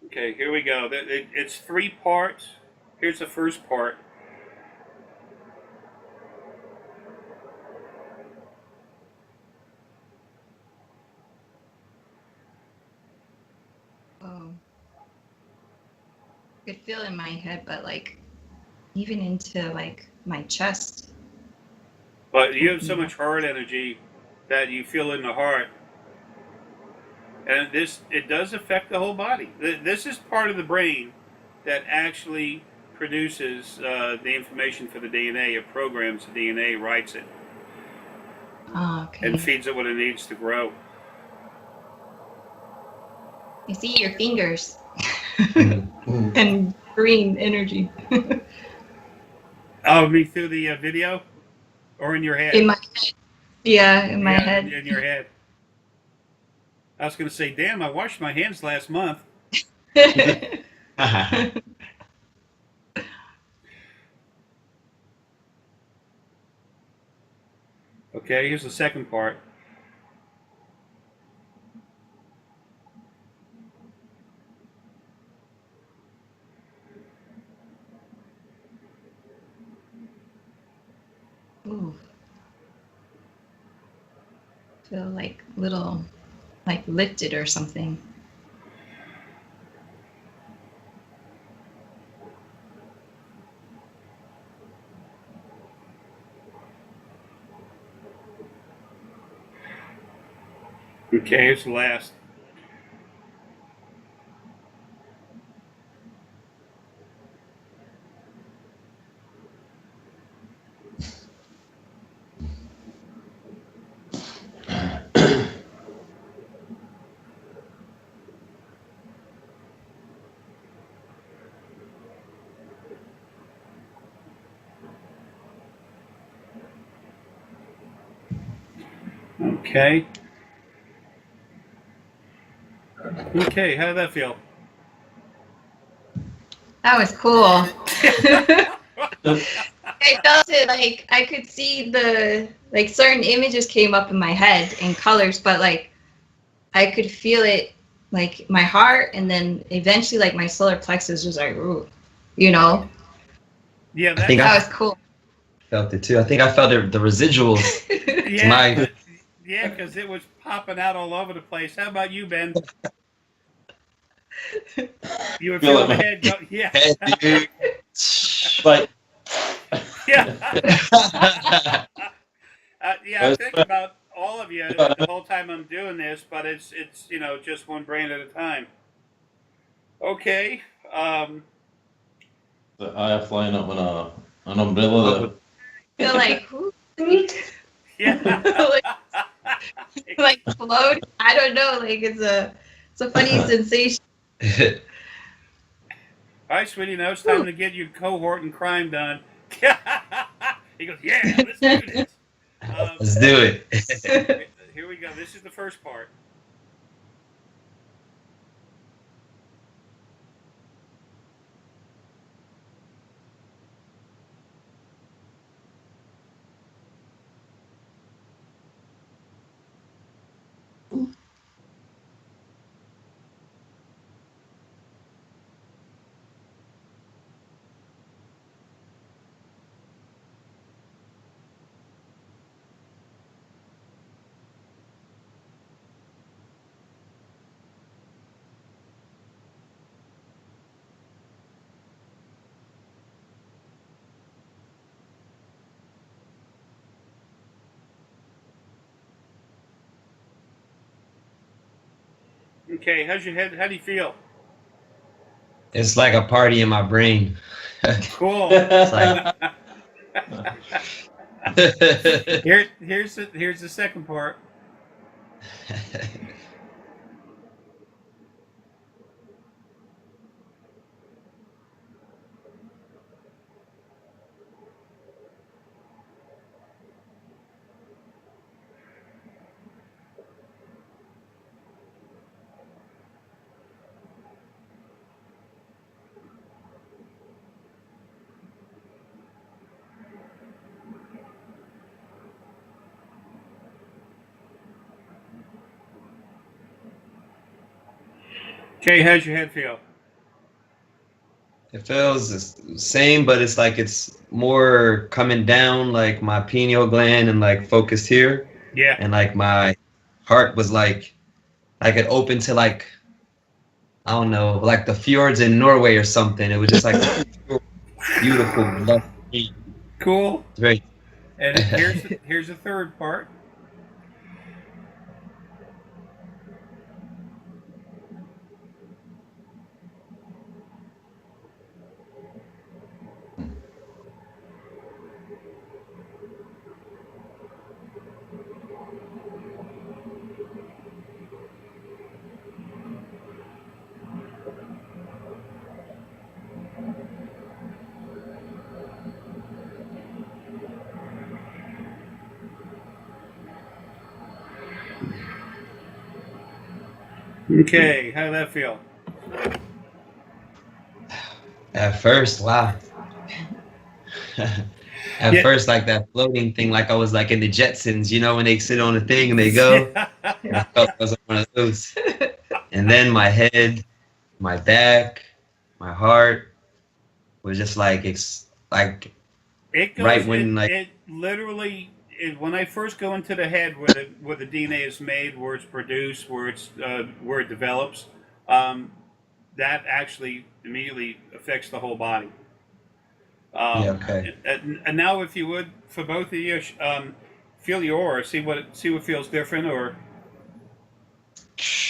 Okay, here we go. It's 3 parts. Here's the first part. could feel in my head, but like even into like my chest. But you have so much heart energy that you feel in the heart, and it does affect the whole body. This is part of the brain that actually produces the information for the DNA. It programs the DNA, writes it, Oh, okay. and feeds it what it needs to grow. I see your fingers and green energy Oh, me through the video, or in your head? in my head. Yeah, in my Yeah, head. in your head. I was going to say, damn, I washed my hands last month. Okay, here's the second part. Ooh. Feel like little, like lifted or something. Okay, here's the last. Okay. Okay, how did that feel? That was cool. I felt it like I could see the like certain images came up in my head in colors, but like I could feel it like my heart, and then eventually like my solar plexus was like, ooh, you know. Yeah, I think That I was cool. felt it too. I think I felt the residuals. yeah, my- yeah, because it was popping out all over the place. How about you, Ben? You were Feel feeling it, the head go, yeah, head, dude. Like, yeah. Yeah, I think about all of you the whole time I'm doing this, but it's just one brain at a time. Okay. the eye flying up on an umbrella Feel like whoo, Yeah. like float. I don't know. Like it's a funny sensation. All right, sweetie, now it's time to get your cohort and crime done. He goes, yeah, let's do this. Let's do it. Here we go. This is the first part. Okay, how's your head? How do you feel? It's like a party in my brain. Cool. there. Here's the second part. Okay, how's your head feel? It feels the same, but it's like it's more coming down, like my pineal gland and like focused here, Yeah. and like my heart was like it opened to like I don't know, like the fjords in Norway or something. It was just like beautiful, lush green. Cool. It's very. And here's the third part. Okay, how did that feel? At first, wow. At Yeah. first, like that floating thing, like I was like in the Jetsons, you know, when they sit on the thing and they go. I felt I was on one of those. And then my head, my back, my heart was just like it's like It right goes. when like It literally. When I first go into the head, where the DNA is made, where it's produced, where it develops, um, that actually immediately affects the whole body. yeah, okay. And now, if you would, for both of you, feel your aura. See what feels different, or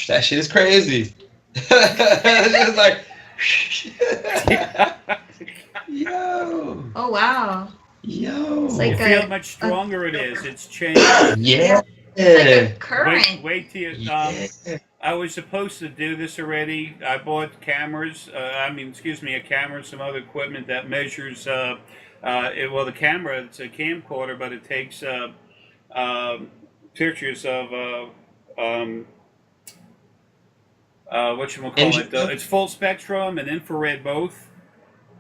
That shit is crazy. It's just like yo, Oh wow. yo. It's you like feel how a, much a stronger it is. It's changed. Yeah. it's like a Wait, current. wait till you. Yeah. I was supposed to do this already. I bought cameras. Excuse me, a camera and some other equipment that measures. Well, the camera, it's a camcorder, but it takes pictures of what you call it. Interesting. It's full spectrum and infrared both.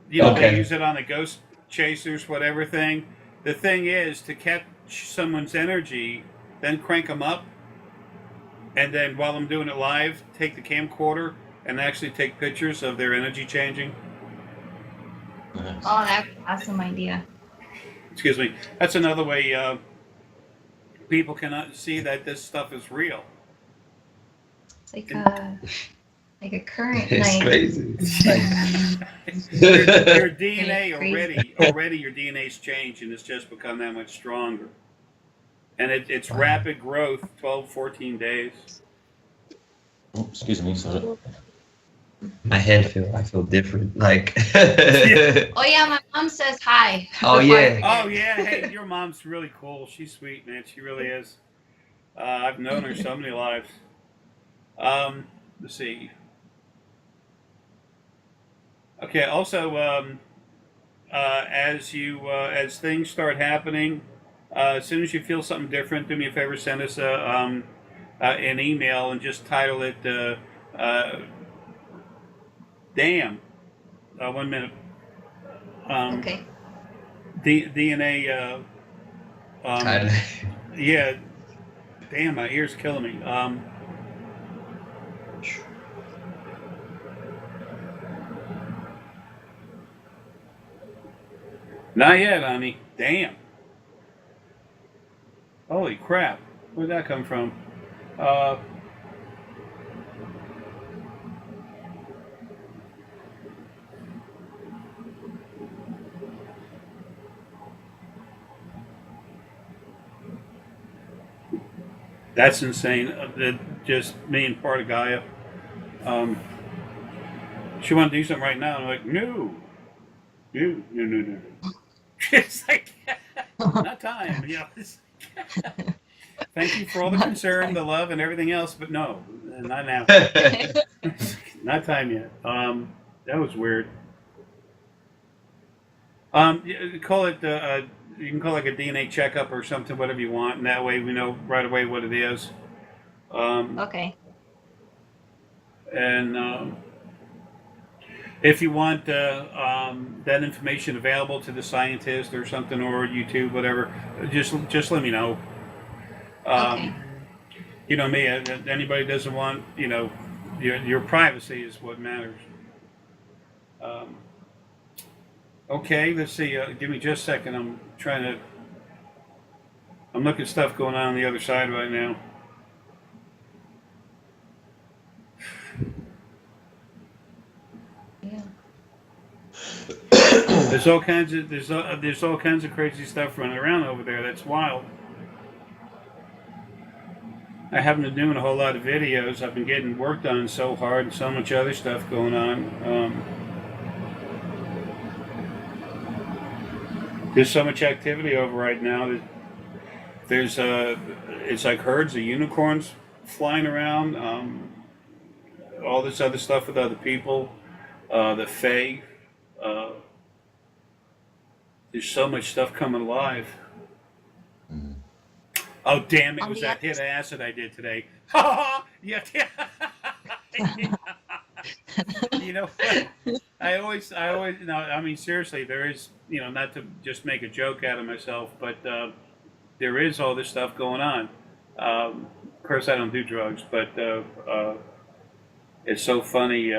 You know, they Okay. use it on the ghost chasers, whatever thing. The thing is to catch someone's energy, then crank them up, and then while I'm doing it live, take the camcorder and actually take pictures of their energy changing. Nice. Oh, that's an awesome idea. Excuse me. That's another way people can see that this stuff is real. It's like a current It's like crazy. Your DNA Crazy. already your DNA's changed and it's just become that much stronger. And it's Wow. rapid growth, 12, 14 days. Oh, excuse me, sorry. My head I feel different. Like Oh yeah, my mom says hi. Oh, before I yeah. forget. Oh yeah, hey, your mom's really cool. She's sweet, man. She really is. I've known her so many lives. Let's see. Okay. Also, as things start happening, as soon as you feel something different, do me a favor, send us an email and just title it. Damn. 1 minute. Okay. DNA. I- Yeah. Damn, my ear's killing me. Not yet, honey. Damn. Holy crap. Where'd that come from? Uh, that's insane. Just me and part of Gaia. Um, she wanted to do something right now. And I'm like, no. No, no, no, no. It's like, not time. You know, thank you for all the concern, the love, and everything else, but no, not now. Not time yet. That was weird. Call it. You can call it like a DNA checkup or something, whatever you want, and that way we know right away what it is. Okay. And if you want that information available to the scientist or something, or YouTube, whatever, just let me know. Okay. You know me. Anybody doesn't want, your privacy is what matters. Um, okay, let's see. Give me just a second. I'm looking at stuff going on the other side right now. There's all kinds of there's all kinds of crazy stuff running around over there. That's wild. I haven't been doing a whole lot of videos. I've been getting work done so hard and so much other stuff going on. There's so much activity over right now. There's it's like herds of unicorns flying around. All this other stuff with other people. The Fae. There's so much stuff coming alive. Oh damn! It was that hit of acid I did today. Yeah. You know what? I always. No, I mean seriously. There is, not to just make a joke out of myself, but there is all this stuff going on. Of course, I don't do drugs, but it's so funny.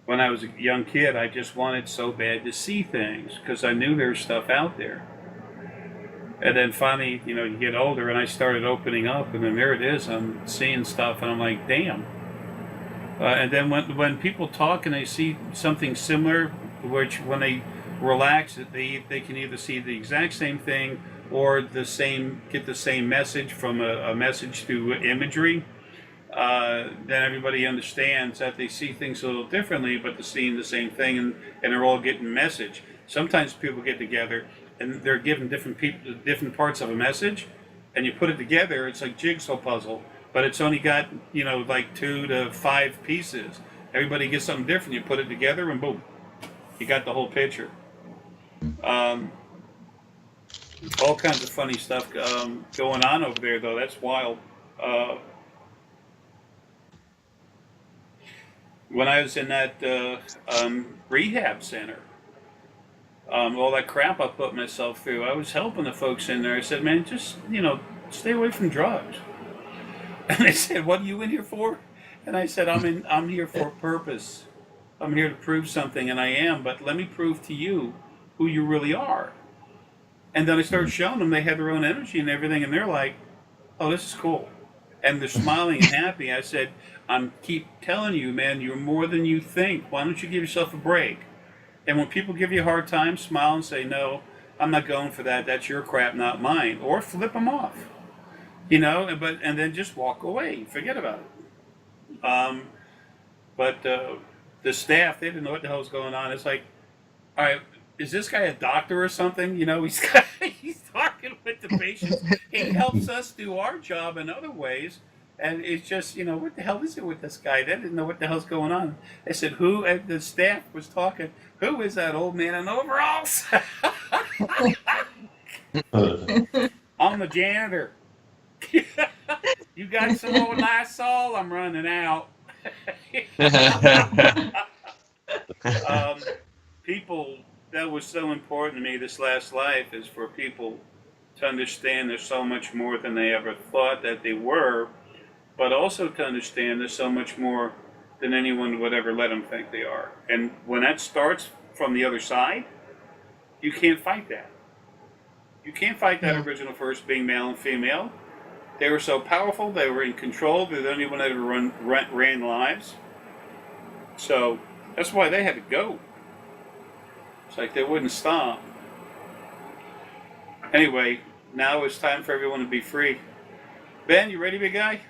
When I was a young kid, I just wanted so bad to see things because I knew there was stuff out there. And then finally, you get older, and I started opening up, and then there it is. I'm seeing stuff, and I'm like, damn. And then when people talk and they see something similar, which when they relax, they can either see the exact same thing or get the same message from a message through imagery. Then everybody understands that they see things a little differently, but they're seeing the same thing, and they're all getting a message. Sometimes people get together and they're given different parts of a message, and you put it together. It's like jigsaw puzzle, but it's only got like 2 to 5 pieces. Everybody gets something different. You put it together, and boom, you got the whole picture. All kinds of funny stuff going on over there, though. That's wild. When I was in that rehab center, all that crap I put myself through, I was helping the folks in there. I said, man, just, stay away from drugs. And they said, what are you in here for? And I said, I'm here for a purpose. I'm here to prove something, and I am, but let me prove to you who you really are. And then I started showing them they had their own energy and everything, and they're like, oh, this is cool. And they're smiling and happy. I said, keep telling you, man, you're more than you think. Why don't you give yourself a break? And when people give you a hard time, smile and say, no, I'm not going for that. That's your crap, not mine. Or flip them off, and then just walk away. Forget about it. But the staff, they didn't know what the hell was going on. It's like, all right, is this guy a doctor or something? He's talking with the patients. He helps us do our job in other ways. And it's just, what the hell is it with this guy? They didn't know what the hell's going on. They said, who? And the staff was talking, who is that old man in overalls? I'm the janitor. You got some old Lysol? I'm running out. People, that was so important to me this last life, is for people to understand there's so much more than they ever thought that they were, but also to understand there's so much more than anyone would ever let them think they are. And when that starts from the other side, you can't fight that. You can't fight that original first being male and female. They were so powerful, they were in control, they're the only one that ever ran lives. So that's why they had to go. It's like they wouldn't stop. Anyway, now it's time for everyone to be free. Ben, you ready, big guy?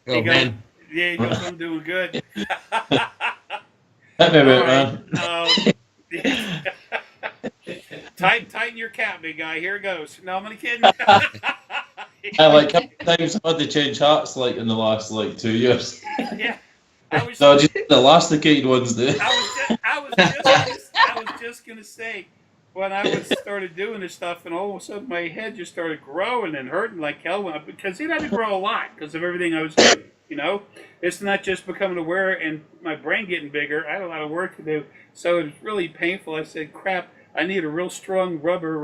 Go, man. Yeah, he goes, I'm doing good. Hit me about, man. Tighten your cap, big guy. Here it goes. No, I'm only kidding. How many times I've had to change hats in the last 2 years? Yeah. So just the elasticated ones do. I was just gonna say, when I started doing this stuff, and all of a sudden my head just started growing and hurting like hell, because it had to grow a lot because of everything I was doing. It's not just becoming aware and my brain getting bigger. I had a lot of work to do, so it was really painful. I said, crap, I need a real strong rubber,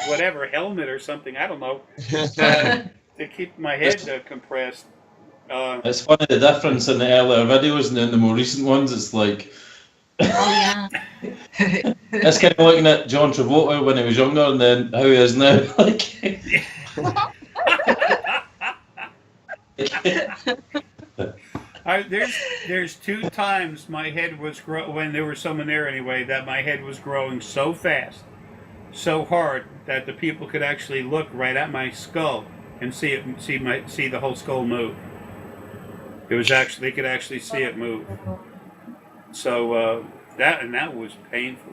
whatever, helmet or something. I don't know, to keep my head compressed. It's funny the difference in the earlier videos and then the more recent ones. It's like, Oh yeah. it's kind of looking at John Travolta when he was younger and then how he is now. There's 2 times my head was when there was someone there anyway that my head was growing so fast, so hard that the people could actually look right at my skull and see the whole skull move. It was actually they could actually see it move. So that was painful.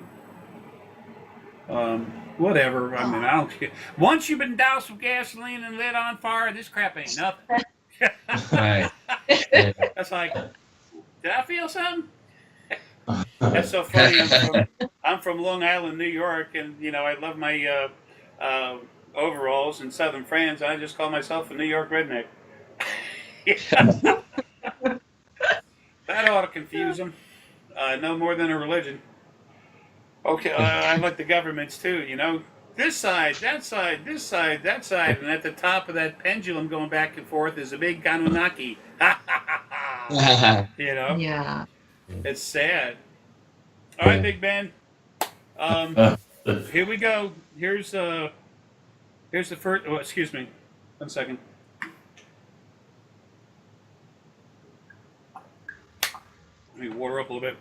Whatever. I mean, I don't care. Once you've been doused with gasoline and lit on fire, this crap ain't nothing. Right. That's like, did I feel something? That's so funny. I'm from Long Island, New York, and I love my overalls and Southern friends. I just call myself a New York redneck. That ought to confuse them. No more than a religion. Okay, I like the governments too. This side, that side, this side, that side, and at the top of that pendulum going back and forth is a big Anunnaki. Yeah. It's sad. All right, Big Ben. Here we go. Here's the first. Oh, excuse me. 1 second. Let me water up a little bit.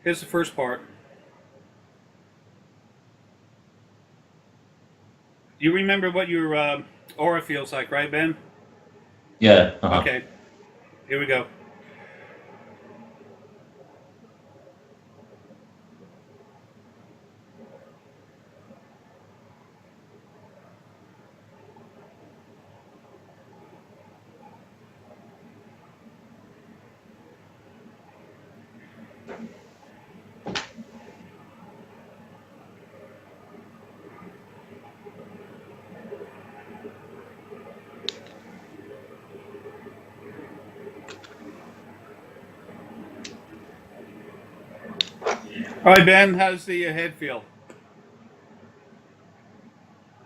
Here's the first part. You remember what your aura feels like, right, Ben? Yeah. Uh-huh. Okay. Here we go. All right, Ben, how's the head feel?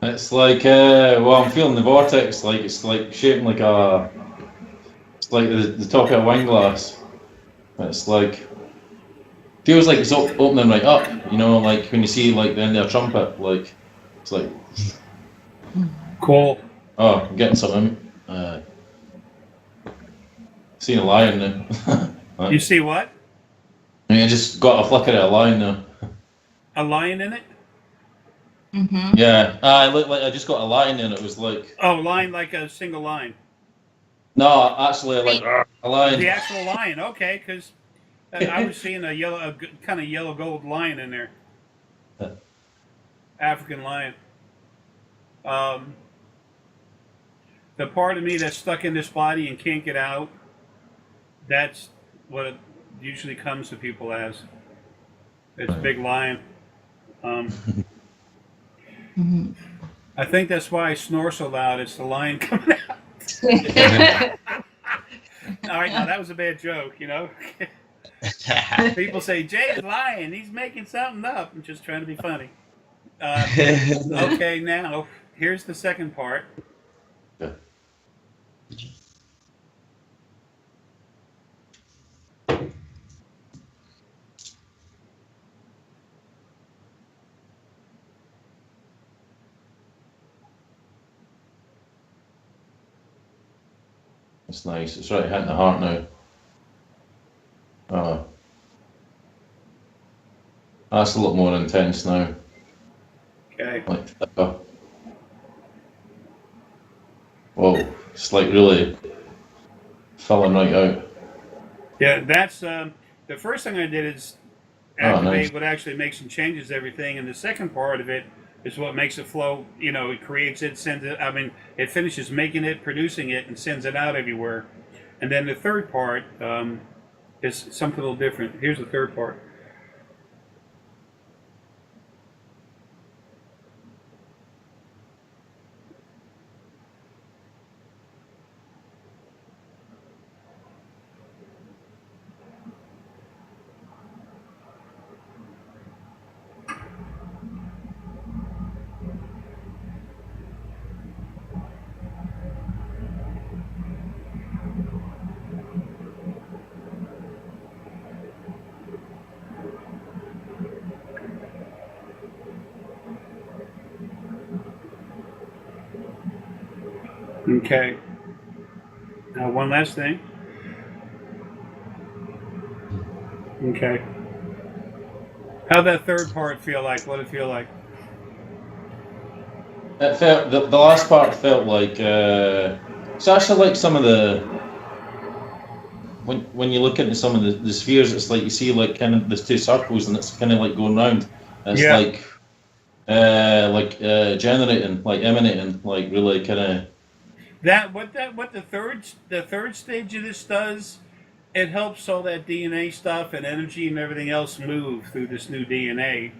It's like, well, I'm feeling the vortex. Like it's like shaping like it's like the top of a wine glass. It's like feels like it's opening right up. Like when you see like the end of a trumpet. Like it's like, Cool. oh, I'm getting something. Seeing a lion now. Right. You see what? I just got a flicker of a lion now. A lion in it? Mm-hmm. Yeah, I looked like I just got a lion and it was like. Oh, lion like a single line. No, actually, like a lion. The actual lion, okay, because I was seeing a kind of yellow gold lion in there. African lion. The part of me that's stuck in this body and can't get out, that's what it usually comes to people as. It's a big lion. Mm-hmm. I think that's why I snore so loud. It's the lion coming out. All right, now that was a bad joke, People say, Jay's lying. He's making something up. I'm just trying to be funny. Okay, now, here's the second part. It's nice. It's right hitting the heart now. That's a lot more intense now. Okay. Like thicker. Whoa, it's like really filling right out. Yeah, that's the first thing I did is activate what actually makes some changes to everything, and the second part of it is what makes it flow. It creates it, sends it. I mean, it finishes making it, producing it, and sends it out everywhere. And then the third part is something a little different. Here's the third part. Okay. One last thing. Okay. How'd that third part feel like? What did it feel like? It felt the last part felt like it's actually like some of the when you look into some of the spheres, it's like you see like kind of there's two circles and it's kind of like going round. It's Yeah. like generating, like emanating, like really kind of. What the third stage of this does, it helps all that DNA stuff and energy and everything else move through this new DNA.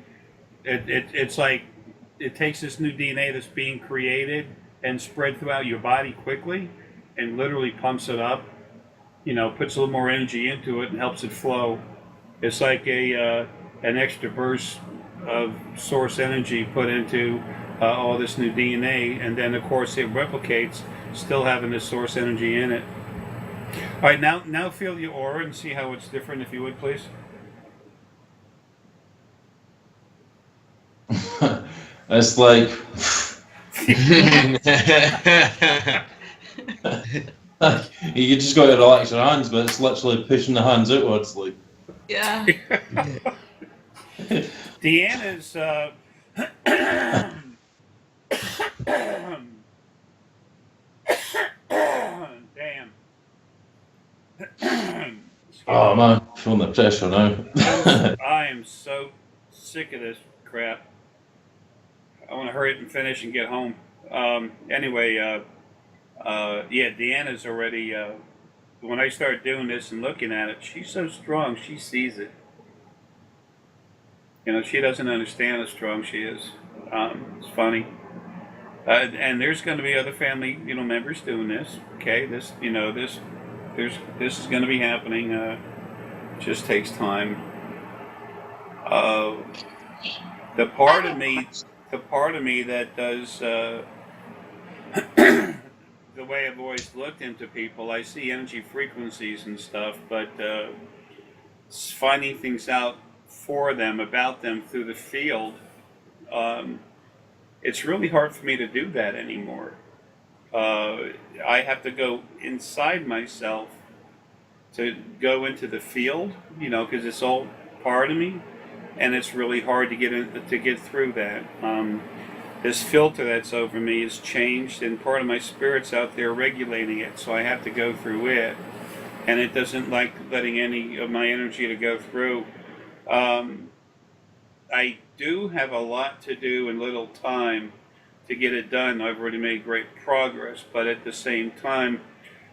It's like it takes this new DNA that's being created and spread throughout your body quickly, and literally pumps it up. You know, puts a little more energy into it and helps it flow. It's like an extra burst of source energy put into all this new DNA, and then of course it replicates, still having this source energy in it. All right, now feel your aura and see how it's different, if you would, please. It's like you just got to relax your hands, but it's literally pushing the hands outwards, like. Yeah. Deanna's damn. Oh man, feeling the pressure now. I am so sick of this crap. I want to hurry up and finish and get home. Anyway, yeah, Deanna's already. When I start doing this and looking at it, she's so strong. She sees it. You know, she doesn't understand how strong she is. It's funny. And there's going to be other family, members doing this. Okay, this is going to be happening. Just takes time. The part of me that does the way I've always looked into people, I see energy frequencies and stuff, but finding things out for them, about them through the field, it's really hard for me to do that anymore. I have to go inside myself to go into the field, because it's all part of me, and it's really hard to get through that. This filter that's over me is changed, and part of my spirit's out there regulating it, so I have to go through it, and it doesn't like letting any of my energy to go through. I do have a lot to do in little time to get it done. I've already made great progress, but at the same time,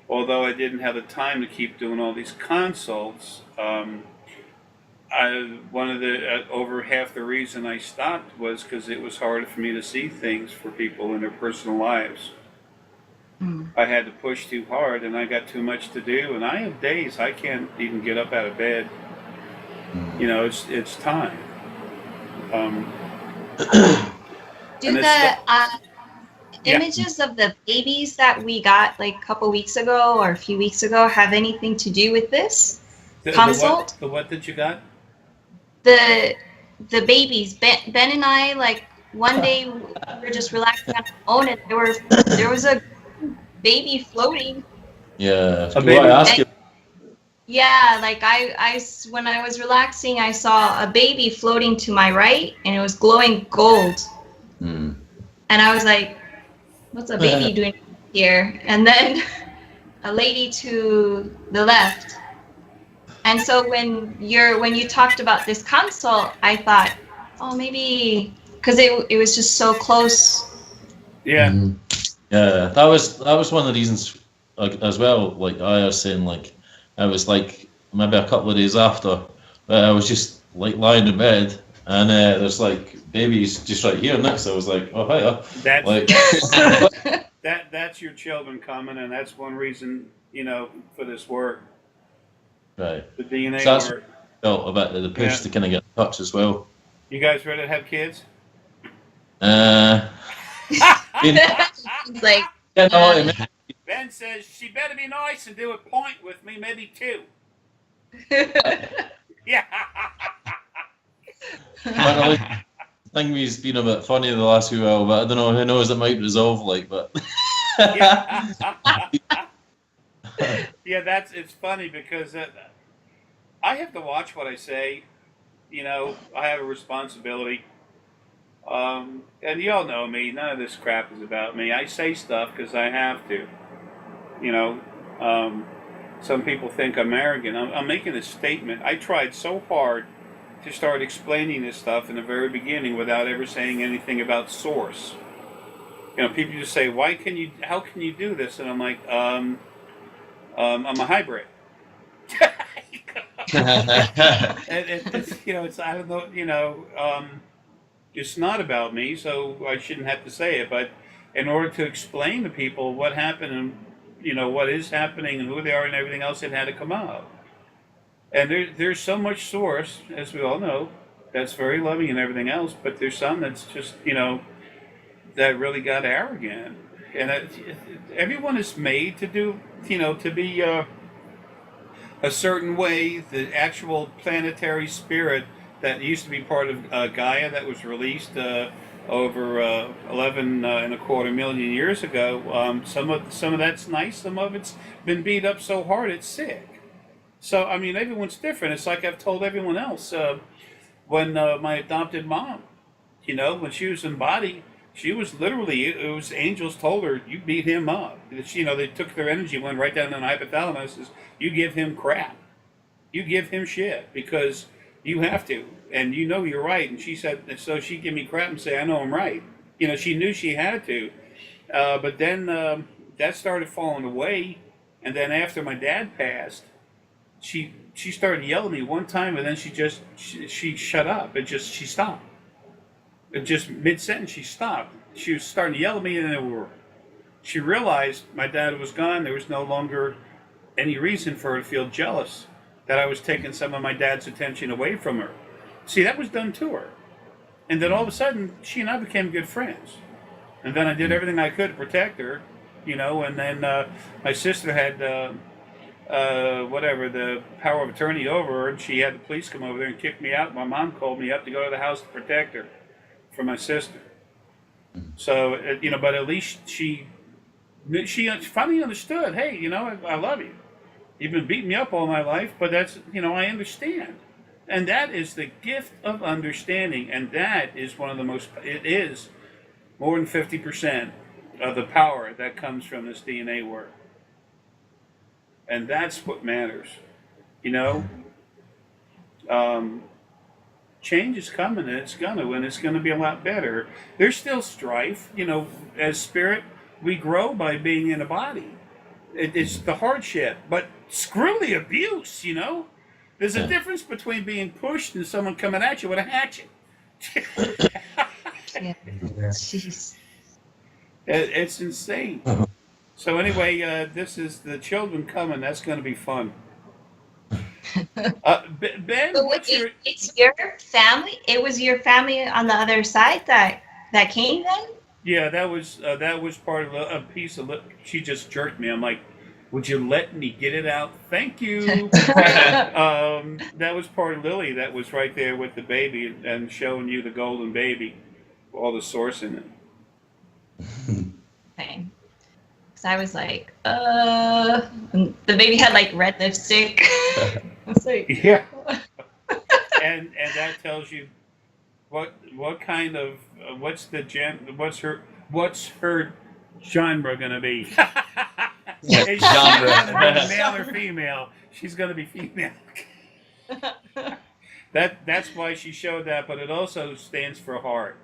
although I didn't have the time to keep doing all these consults, one of the over half the reason I stopped was because it was harder for me to see things for people in their personal lives. I had to push too hard, and I got too much to do, and I have days I can't even get up out of bed. It's time. Do the images of the babies that we got like a couple weeks ago or a few weeks ago have anything to do with this consult? The what that you got? The babies. Ben and I, like, one day we were just relaxing on our own, and there was a baby floating. Yeah. A baby. I ask you? Yeah, like when I was relaxing, I saw a baby floating to my right, and it was glowing gold. And I was like, "What's a baby doing here?" And then a lady to the left. And so when you talked about this consult, I thought, oh, maybe because it was just so close. Yeah. Yeah, that was one of the reasons as well. Like I was saying, like I was like maybe a couple of days after, I was just like lying in bed, and there's like babies just right here next. I was like, oh hiya. That's your children coming, and that's one reason for this work. Right. The DNA so that's work. Felt a bit of the push to kind of get in touch as well. You guys ready to have kids? Like, Ben says she better be nice and do a point with me, maybe two. Yeah. I think he's been a bit funny the last few while, but I don't know. Who knows? It might resolve, like, but. Yeah, it's funny because I have to watch what I say. I have a responsibility. And you all know me. None of this crap is about me. I say stuff because I have to. You know, um, some people think I'm arrogant. I'm making a statement. I tried so hard to start explaining this stuff in the very beginning without ever saying anything about source. People just say, how can you do this? And I'm like, I'm a hybrid. It's I don't know, it's not about me, so I shouldn't have to say it. But in order to explain to people what happened and what is happening and who they are and everything else, it had to come out. And there's so much source, as we all know, that's very loving and everything else. But there's some that's just that really got arrogant. And everyone is made to do to be a certain way. The actual planetary spirit that used to be part of Gaia that was released over 11 and a quarter million years ago. Some of that's nice. Some of it's been beat up so hard it's sick. So I mean, everyone's different. It's like I've told everyone else. When my adopted mom, when she was in body, she was literally. It was angels told her, "You beat him up." They took their energy, went right down to the hypothalamus. Says, "You give him crap. You give him shit because you have to, and you're right." And she said, and so she give me crap and say, "I know I'm right." She knew she had to, but then that started falling away, and then after my dad passed, she started yelling at me one time, and then she shut up. She stopped. It just mid sentence she stopped. She was starting to yell at me, and then she realized my dad was gone. There was no longer any reason for her to feel jealous that I was taking some of my dad's attention away from her. See, that was done to her. And then all of a sudden, she and I became good friends. And then I did everything I could to protect her, and then my sister had, the power of attorney over her, and she had the police come over there and kick me out. My mom called me up to go to the house to protect her from my sister. So, but at least she finally understood, hey, I love you. You've been beating me up all my life, but that's, I understand. And that is the gift of understanding. And that is it is more than 50% of the power that comes from this DNA work. And that's what matters. Change is coming, and it's going to be a lot better. There's still strife. As spirit, we grow by being in a body. It's the hardship, but screw the abuse, There's a difference between being pushed and someone coming at you with a hatchet. Yeah. Jeez. It's insane. So anyway, this is the children coming. That's going to be fun. Ben, So what's your... it's your family? It was your family on the other side that came then? Yeah, that was part of a piece of... She just jerked me. I'm like, would you let me get it out? Thank you. That was part of Lily that was right there with the baby and showing you the golden baby, all the source in it. Okay. Because I was like, and the baby had like red lipstick. I was like, yeah. and that tells you what kind of what's her genre gonna be? Is she gonna be male or female? She's gonna be female. That's why she showed that, but it also stands for heart.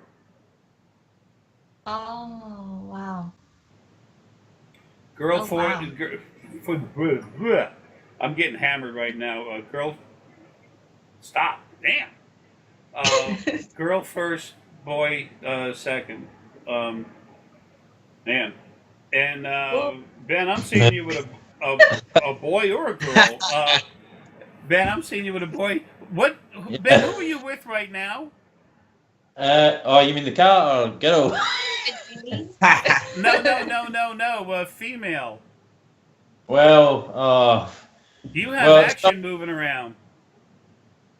oh, wow. Girl Oh, for, wow. I'm getting hammered right now. Girl, stop. Damn. Girl first, boy second. Man. And Ben, I'm seeing you with a boy or a girl. Ben, I'm seeing you with a boy. What? Ben, who are you with right now? You mean the cat or girl? No. Female. Well, You have well, action moving around.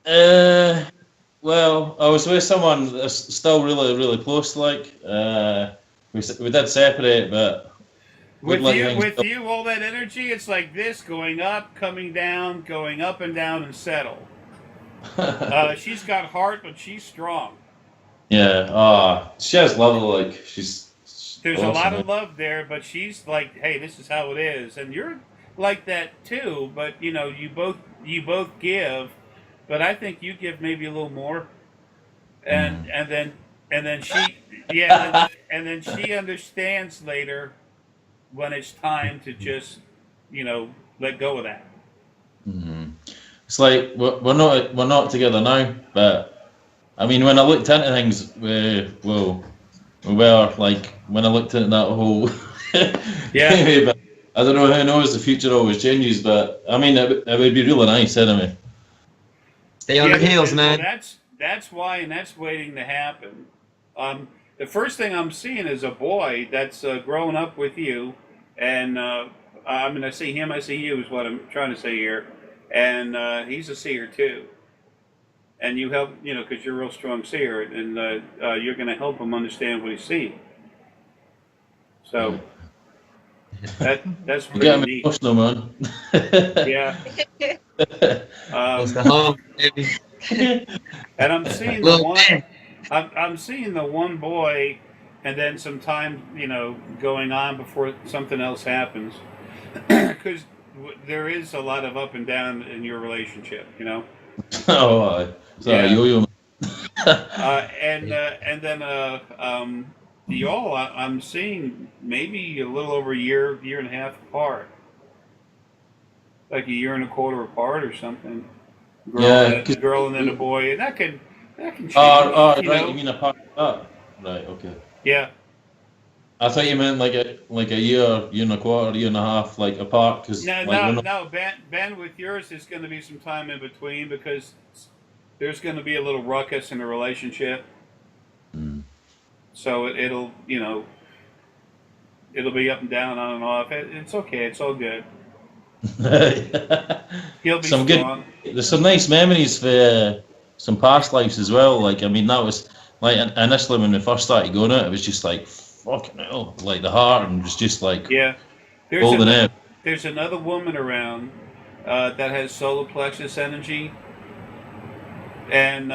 well, I was with someone that's still really, really close. Like, we did separate, but With like you, things. with you, all that energy, it's like this, going up, coming down, going up and down, and settle. She's got heart, but she's strong. Yeah, she has love. Like she's There's a lot awesome. of love there, but she's like, "Hey, this is how it is," and you're like that too. But you both give, but I think you give maybe a little more, and Mm. and then she yeah, and then she understands later when it's time to just let go of that. Mhm. It's like we're not together now, but I mean, when I looked into things, we were like when I looked into that whole Yeah. but I don't know. Who knows? The future always changes, but I mean, it would be really nice anyway. Stay on Yeah, the heels, well, man. that's why, and that's waiting to happen. The first thing I'm seeing is a boy that's growing up with you, and I'm going to see him. I see you is what I'm trying to say here, and he's a seer too. And you help, because you're a real strong seer, and you're going to help him understand what he's seeing. So that's You get pretty me neat. emotional, man. Yeah. Close to Um, home, baby. and I'm seeing the Little one. man. I'm seeing the one boy, and then some time, going on before something else happens, because there is a lot of up and down in your relationship. Oh, sorry, Yeah. yo-yo. And then y'all, I'm seeing maybe a little over a year and a half apart, like a year and a quarter apart or something. Yeah, Girl, and then a boy, and that can change, oh, right. You mean a part of that? Right. Okay. Yeah. I thought you meant like a year and a quarter, year and a half, like apart, because No, like we're no, not. no. Ben, with yours, there's going to be some time in between because there's going to be a little ruckus in the relationship. Mm. So it'll be up and down, on and off. It's okay. It's all good. He'll be Some good. strong. There's some nice memories for some past lives as well. Like I mean, that was like initially when we first started going out, it was just like fucking hell, like the heart and was just like Yeah. There's holding an, out. there's another woman around that has solar plexus energy, and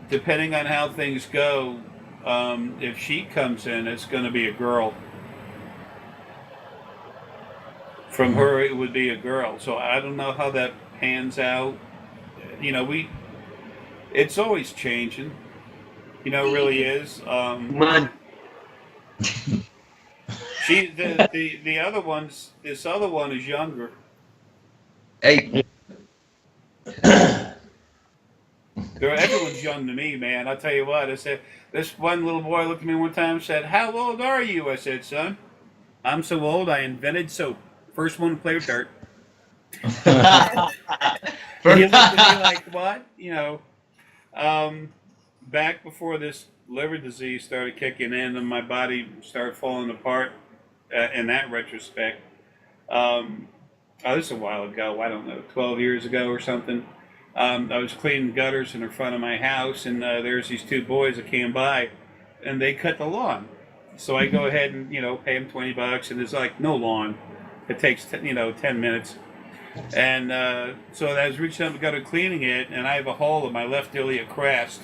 depending on how things go, if she comes in, it's going to be a girl. From her, it would be a girl. So I don't know how that pans out. It's always changing. It really is. Man. The other ones. This other one is younger. Hey. Everyone's young to me, man. I'll tell you what. I said, this one little boy looked at me one time and said, "How old are you?" I said, "Son, I'm so old I invented soap. First one to play with dirt." And he looked at me like, "What?" Back before this liver disease started kicking in and my body started falling apart in that retrospect. This is a while ago. I don't know, 12 years ago or something. I was cleaning gutters in front of my house, and there's these two boys that came by, and they cut the lawn. So I go ahead and pay them $20, and it's like no lawn. It takes 10 minutes. And so I was reaching up and gutter cleaning it, and I have a hole in my left iliac crest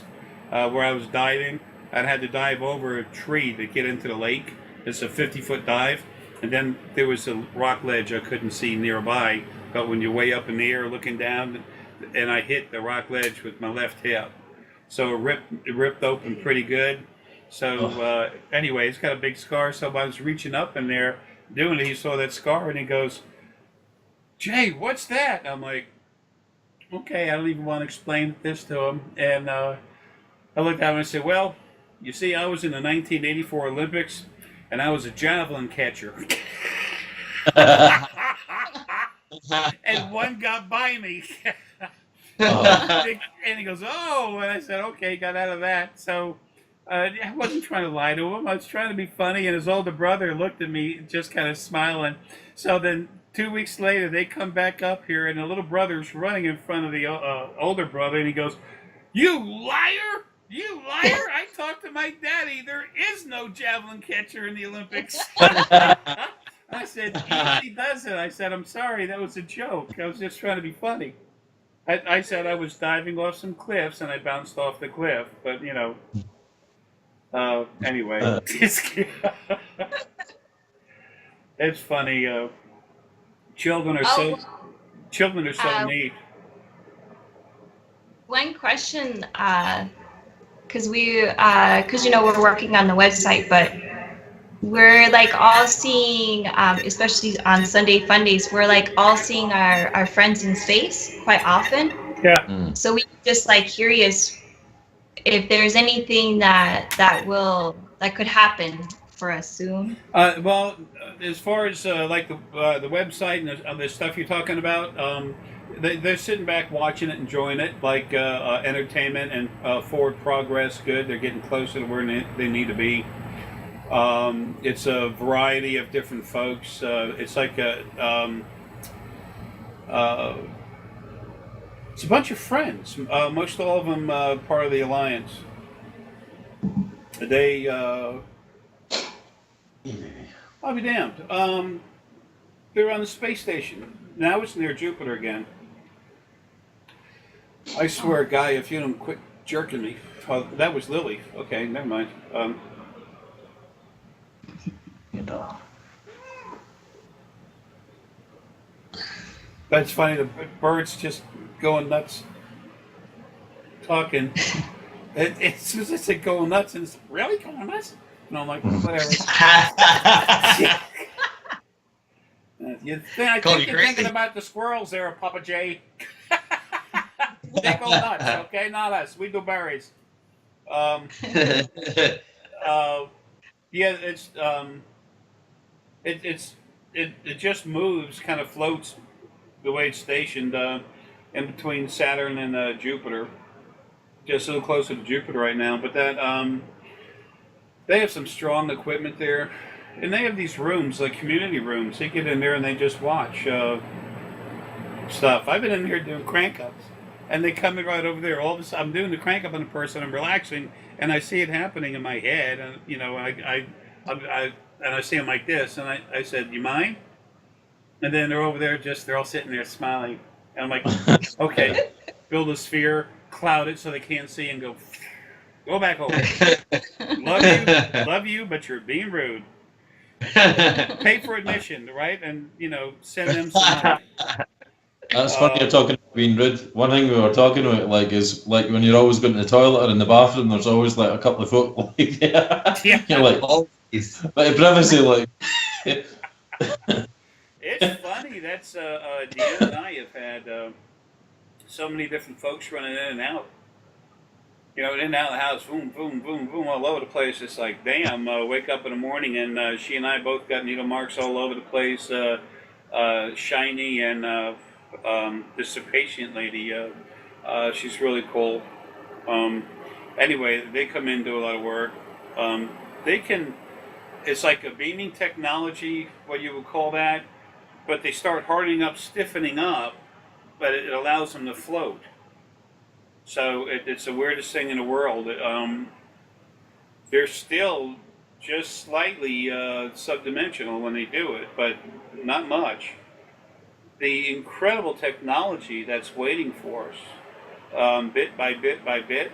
where I was diving. I had to dive over a tree to get into the lake. It's a 50-foot dive, and then there was a rock ledge I couldn't see nearby. But when you're way up in the air looking down, and I hit the rock ledge with my left hip, so it ripped open pretty good. So anyway, it's got a big scar. So I was reaching up in there doing it. He saw that scar and he goes, "Jay, what's that?" I'm like, "Okay, I don't even want to explain this to him." And I looked at him and I said, "Well, you see, I was in the 1984 Olympics, and I was a javelin catcher." And one got by me. And he goes, "Oh," and I said, "Okay, got out of that." So I wasn't trying to lie to him. I was trying to be funny, and his older brother looked at me just kind of smiling. So then 2 weeks later, they come back up here, and the little brother's running in front of the older brother, and he goes, "You liar! You liar! I talked to my daddy. There is no javelin catcher in the Olympics. I said, easy does it. I said, I'm sorry, that was a joke. I was just trying to be funny. I said I was diving off some cliffs and I bounced off the cliff, but anyway, it's funny. Children are so Oh, children are so uh, neat. one question, because we're working on the website, but we're like all seeing, especially on Sunday Fun Days, we're like all seeing our friends in space quite often. Yeah. Mm. So we just like curious if there's anything that could happen for us soon. Well, as far as like the website and the stuff you're talking about, they're sitting back watching it, enjoying it, like entertainment and forward progress. Good, they're getting closer to where they need to be. It's a variety of different folks. It's like it's a bunch of friends. Most all of them part of the alliance. They, I'll be damned. They're on the space station. Now it's near Jupiter again. I swear, Guy, if you don't quit jerking me. Oh, that was Lily. Okay, never mind. That's funny. The bird's just going nuts, talking. As soon as I said going nuts, and it's really going nuts. And I'm like, whatever. I Call think you you're crazy. thinking about the squirrels there, Papa J. They go nuts, okay? Not us. We do berries. Um, yeah, it just moves, kind of floats the way it's stationed in between Saturn and Jupiter. Just a little closer to Jupiter right now, but that they have some strong equipment there, and they have these rooms like community rooms. They get in there and they just watch stuff. I've been in here doing crank ups, and they come in right over there. All of a sudden, I'm doing the crank up on a person. I'm relaxing, and I see it happening in my head, and and I see them like this, and I said, "You mind?" And then they're over there, they're all sitting there smiling, and I'm like, "Okay, build a sphere, cloud it so they can't see, and go back over. Love you, but you're being rude. Pay for admission, right? And send them some money." That's funny you're talking about being rude. One thing we were talking about, like, is like when you're always going to the toilet or in the bathroom, there's always like a couple of folk like Yeah. you're like, Always. but in privacy, like. It's funny. That's Deanna and I have had so many different folks running in and out. In and out of the house, boom, boom, boom, boom, all over the place. It's like, damn. Wake up in the morning and she and I both got needle marks all over the place. Shiny and this patient lady. She's really cool. Anyway, they come in, do a lot of work. They can. It's like a beaming technology, what you would call that, but they start hardening up, stiffening up, but it allows them to float. So it's the weirdest thing in the world. They're still just slightly subdimensional when they do it, but not much. The incredible technology that's waiting for us, bit by bit by bit,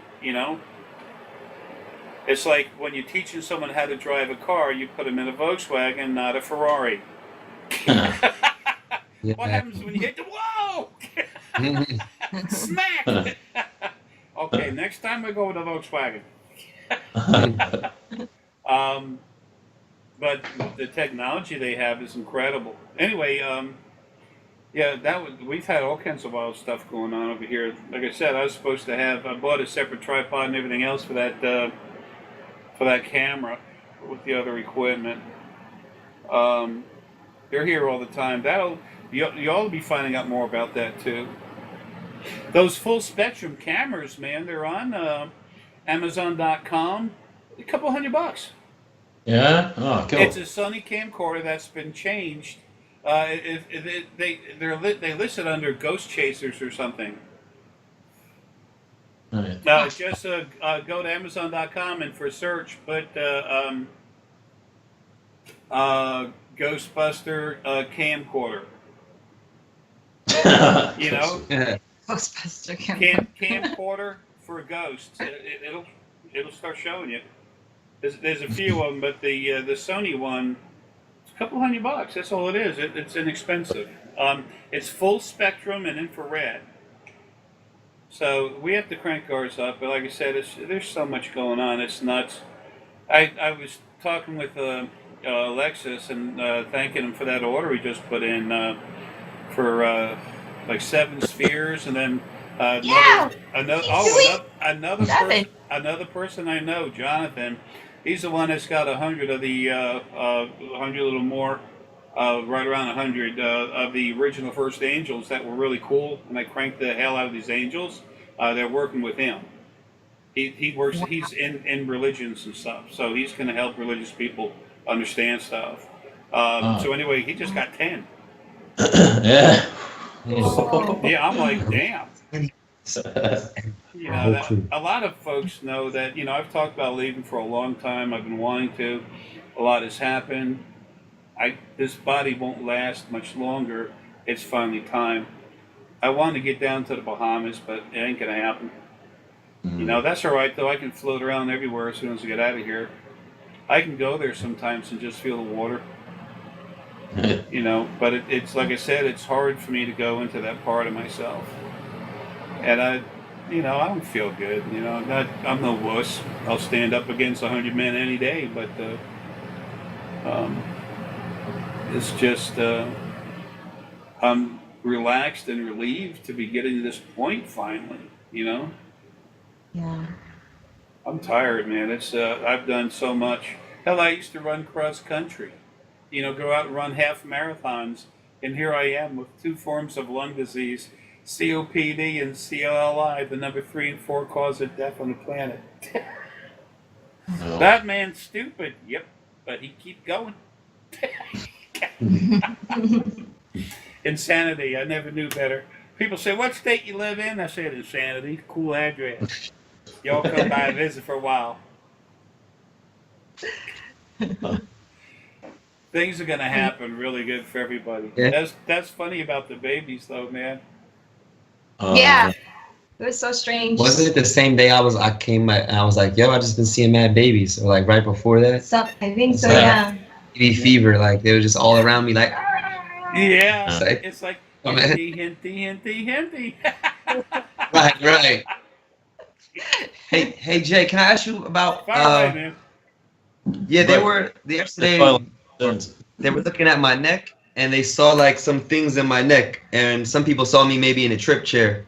It's like when you're teaching someone how to drive a car, you put them in a Volkswagen, not a Ferrari. What happens when you hit the whoa? Smack! Okay, next time we go with a Volkswagen. But the technology they have is incredible. Anyway, yeah, we've had all kinds of wild stuff going on over here. Like I said, I bought a separate tripod and everything else for that camera with the other equipment. They're here all the time. Y'all will be finding out more about that too. Those full spectrum cameras, man, they're on Amazon.com. A couple $100. Yeah. Oh, cool. It's a Sony camcorder that's been changed. They listed under Ghost Chasers or something. Right. Just go to Amazon.com and for search put Ghostbuster camcorder. You know, Yeah. Ghostbuster camera. camcorder for ghosts. It'll start showing you. There's a few of them, but the Sony one, it's a couple $100. That's all it is. It's inexpensive. It's full spectrum and infrared. So we have to crank ours up. But like I said, there's so much going on. It's nuts. I was talking with Alexis and thanking him for that order he just put in for like 7 spheres, and then Yeah. another Seven. person, another person I know, Jonathan. He's the one that's got 100 of the 100, a little more, right around 100 of the original first angels that were really cool, and I cranked the hell out of these angels. They're working with him. He works. He's in religions and stuff, so he's going to help religious people understand stuff. So anyway, he just got 10. Yeah. Yeah, I'm like, damn. You know, a lot of folks know that. You know, I've talked about leaving for a long time. I've been wanting to. A lot has happened. This body won't last much longer. It's finally time. I wanted to get down to the Bahamas, but it ain't gonna happen. You know, that's all right though. I can float around everywhere as soon as I get out of here. I can go there sometimes and just feel the water. You know, but it's like I said, it's hard for me to go into that part of myself, and I don't feel good. You know, I'm no wuss. I'll stand up against 100 men any day, but it's just I'm relaxed and relieved to be getting to this point finally. You know, Yeah. I'm tired, man. It's I've done so much. Hell, I used to run cross country. You know, go out and run half marathons, and here I am with 2 forms of lung disease, COPD and CLI, the number 3 and 4 cause of death on the planet. No. That man's stupid. Yep, but he keep going. Insanity. I never knew better. People say, "What state you live in?" I said, "Insanity." Cool address. Y'all come by and visit for a while. Things are gonna happen really good for everybody. Yeah. That's funny about the babies, though, man. Yeah. It was so strange. Wasn't it the same day I came and I was like, yo, I just been seeing mad babies, or like right before that? I think so. Yeah. Yeah. Baby fever, like they were just all around me, like. Yeah, Like, it's like oh, man. hinty. Right. Hey Jay, can I ask you about Fire away, man. yeah, Right. yesterday Sounds- they were looking at my neck and they saw like some things in my neck, and some people saw me maybe in a trip chair.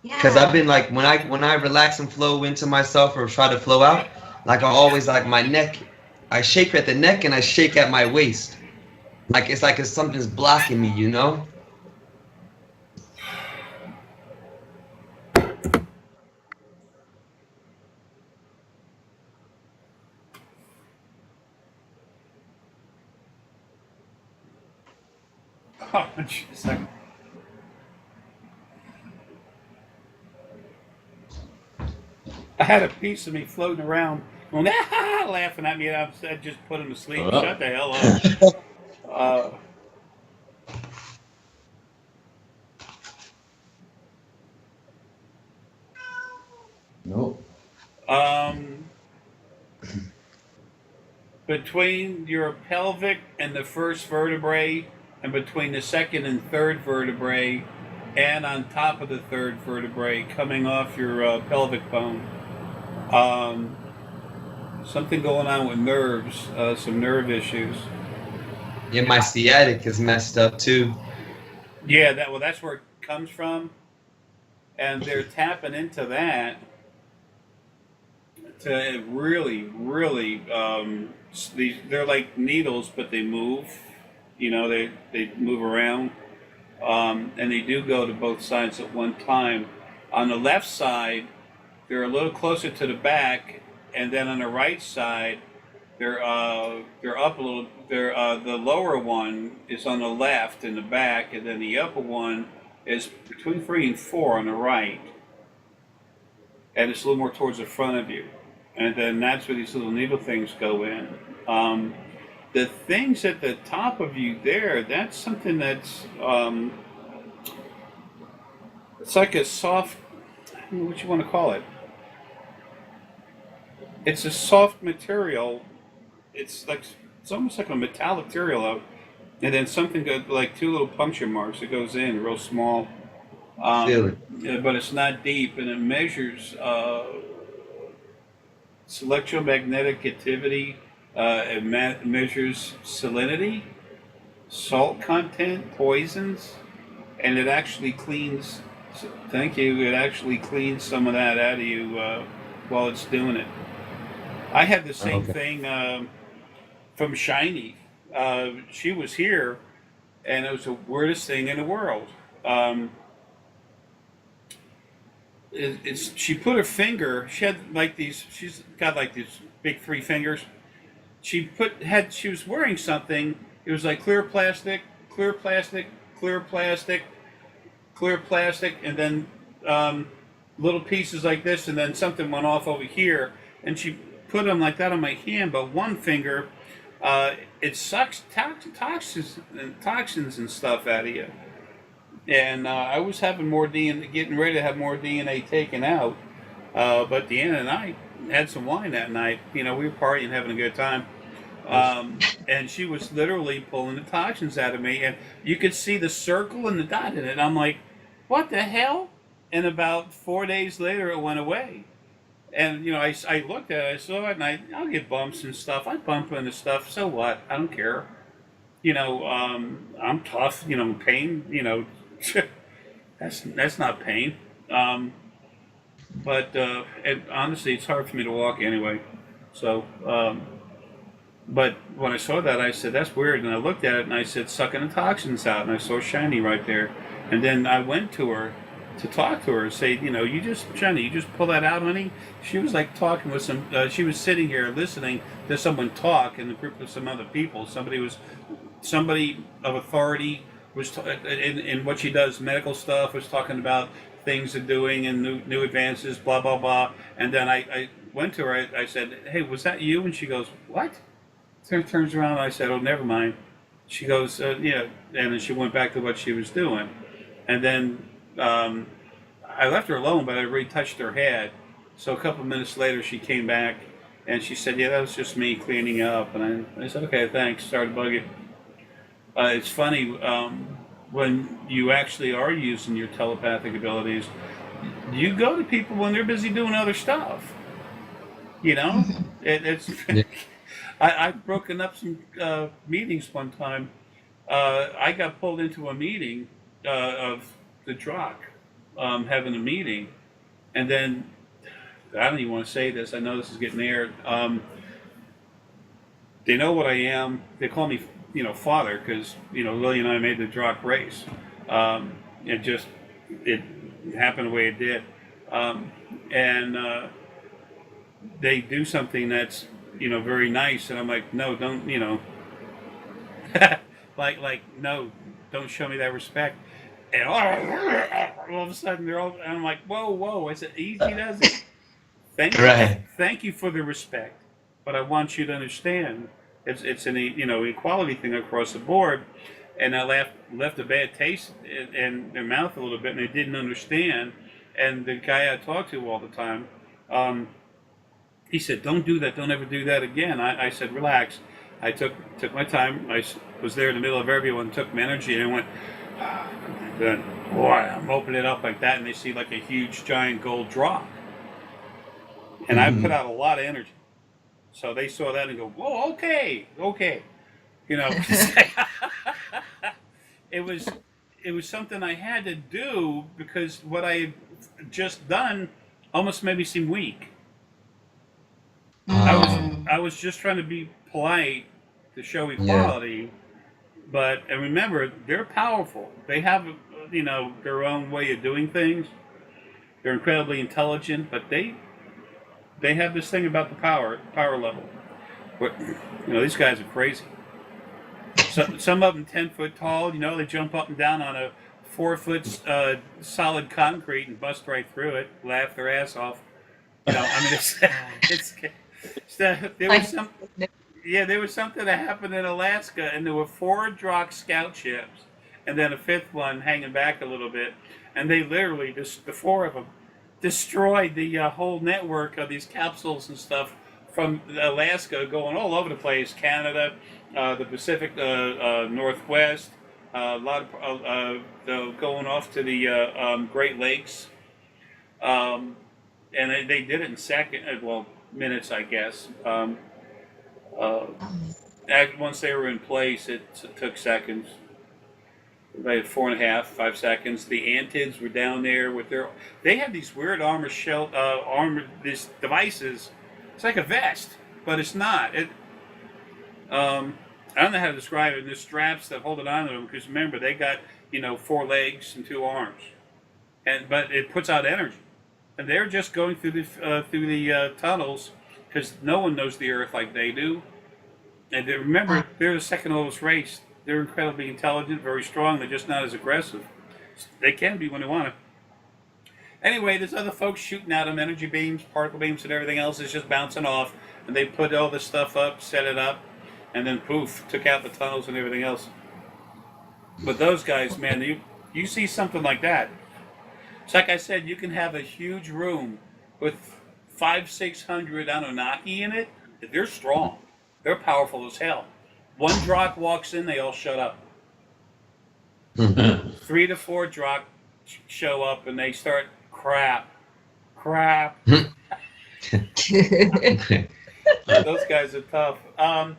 Because I've been like when I relax and flow into myself or try to flow out, like I always like my neck, I shake at the neck and I shake at my waist. Like it's like something's blocking me, you know? Oh, just a second. I had a piece of me floating around, going, laughing at me, and I just put him to sleep. Shut the hell up. No. Between your pelvic and the first vertebrae, and between the second and third vertebrae, and on top of the third vertebrae, coming off your pelvic bone. Something going on with nerves, some nerve issues. Yeah, my sciatic is messed up too. Yeah, that's where it comes from, and they're tapping into that to really. They're like needles, but they move. You know, they move around, and they do go to both sides at one time. On the left side, they're a little closer to the back, and then on the right side, they're up a little. The lower one is on the left in the back, and then the upper one is between 3 and 4 on the right. and it's a little more towards the front of you, and then that's where these little needle things go in. The things at the top of you there, that's something that's it's like a soft, what you want to call it. It's a soft material. It's almost like a metallic material, and then something goes like two little puncture marks. It goes in real small, Feel it. yeah, but it's not deep, and it measures it's electromagnetic activity. It measures salinity, salt content, poisons, and it actually cleans. Thank you. It actually cleans some of that out of you while it's doing it. I had the same Okay. thing from Shiny. She was here, and it was the weirdest thing in the world. Um, she put her finger. She had like these. She's got like these big three fingers. She was wearing something. It was like clear plastic, clear plastic, clear plastic, clear plastic, and then little pieces like this, and then something went off over here, and she put them like that on my hand. But one finger, it sucks toxins and stuff out of you. And I was having more DNA, getting ready to have more DNA taken out. But at the end of the night, had some wine that night. You know, we were partying, having a good time. And she was literally pulling the toxins out of me, and you could see the circle and the dot in it. I'm like, what the hell? And about 4 days later, it went away. And, you know, I looked at it, I saw it, and I'll get bumps and stuff. I bump into stuff, so what? I don't care. You know, I'm tough, you know, pain, you know, that's not pain. But and honestly, it's hard for me to walk anyway. So, but when I saw that, I said, that's weird. And I looked at it and I said, sucking the toxins out. And I saw Shiny right there. And then I went to her to talk to her and say, you know, Shiny, you just pull that out, honey. She was like talking with she was sitting here listening to someone talk in a group of some other people. Somebody of authority was, in what she does, medical stuff, was talking about things they're doing and new advances, blah, blah, blah. And then I went to her, I said, hey, was that you? And she goes, what? Turns around, and I said, oh, never mind. She goes, yeah. And then she went back to what she was doing. And then I left her alone, but I retouched her head. So a couple minutes later, she came back, and she said, yeah, that was just me cleaning up. And I said, okay, thanks. Sorry to bug you. It's funny, when you actually are using your telepathic abilities, you go to people when they're busy doing other stuff. You know? It's... Yeah. I've broken up some meetings one time. I got pulled into a meeting of the Drock having a meeting, and then I don't even want to say this. I know this is getting aired. They know what I am. They call me, you know, father, because, you know, Lily and I made the Drock race. It happened the way it did, and they do something that's, you know, very nice, and I'm like, no, don't, you know, no, don't show me that respect. And all of a sudden they're all, and I'm like, whoa, I said, easy does it. Right. Thank you for the respect, but I want you to understand, it's an, you know, equality thing across the board. And I left a bad taste in their mouth a little bit, and they didn't understand. And the guy I talked to all the time, he said, don't do that. Don't ever do that again. I said, relax. I took my time. I was there in the middle of everyone, took my energy, and I went, then, boy, I'm opening it up like that, and they see like a huge, giant gold drop. And I put out a lot of energy. So they saw that and go, whoa, okay. You know, it was something I had to do because what I had just done almost made me seem weak. I was just trying to be polite to show equality, and remember, they're powerful. They have, you know, their own way of doing things. They're incredibly intelligent, but they have this thing about the power level. But, you know, these guys are crazy. Some of them 10 foot tall. You know, they jump up and down on a 4 foot solid concrete and bust right through it, laugh their ass off. You know, I mean, there was some. Yeah, there was something that happened in Alaska, and there were four Drock scout ships, and then a fifth one hanging back a little bit, and they literally just the four of them destroyed the whole network of these capsules and stuff from Alaska, going all over the place, Canada, the Pacific Northwest, a lot of going off to the Great Lakes, and they did it in minutes, I guess. Uh, Once they were in place, it took seconds. They had 4.5, 5 seconds. The Antids were down there with their. They had these weird these devices. It's like a vest, but it's not. I don't know how to describe it. There's straps that hold it onto them because remember they got 4 legs and 2 arms, but it puts out energy, and they're just going through the tunnels because no one knows the Earth like they do. And remember, they're the second oldest race. They're incredibly intelligent, very strong. They're just not as aggressive. They can be when they want to. Anyway, there's other folks shooting at them, energy beams, particle beams, and everything else is just bouncing off. And they put all this stuff up, set it up, and then poof, took out the tunnels and everything else. But those guys, man, you see something like that. It's like I said, you can have a huge room with 500-600 Anunnaki in it. They're strong. They're powerful as hell. One Drock walks in, they all shut up. 3 to 4 Drock show up and they start crap. Those guys are tough. I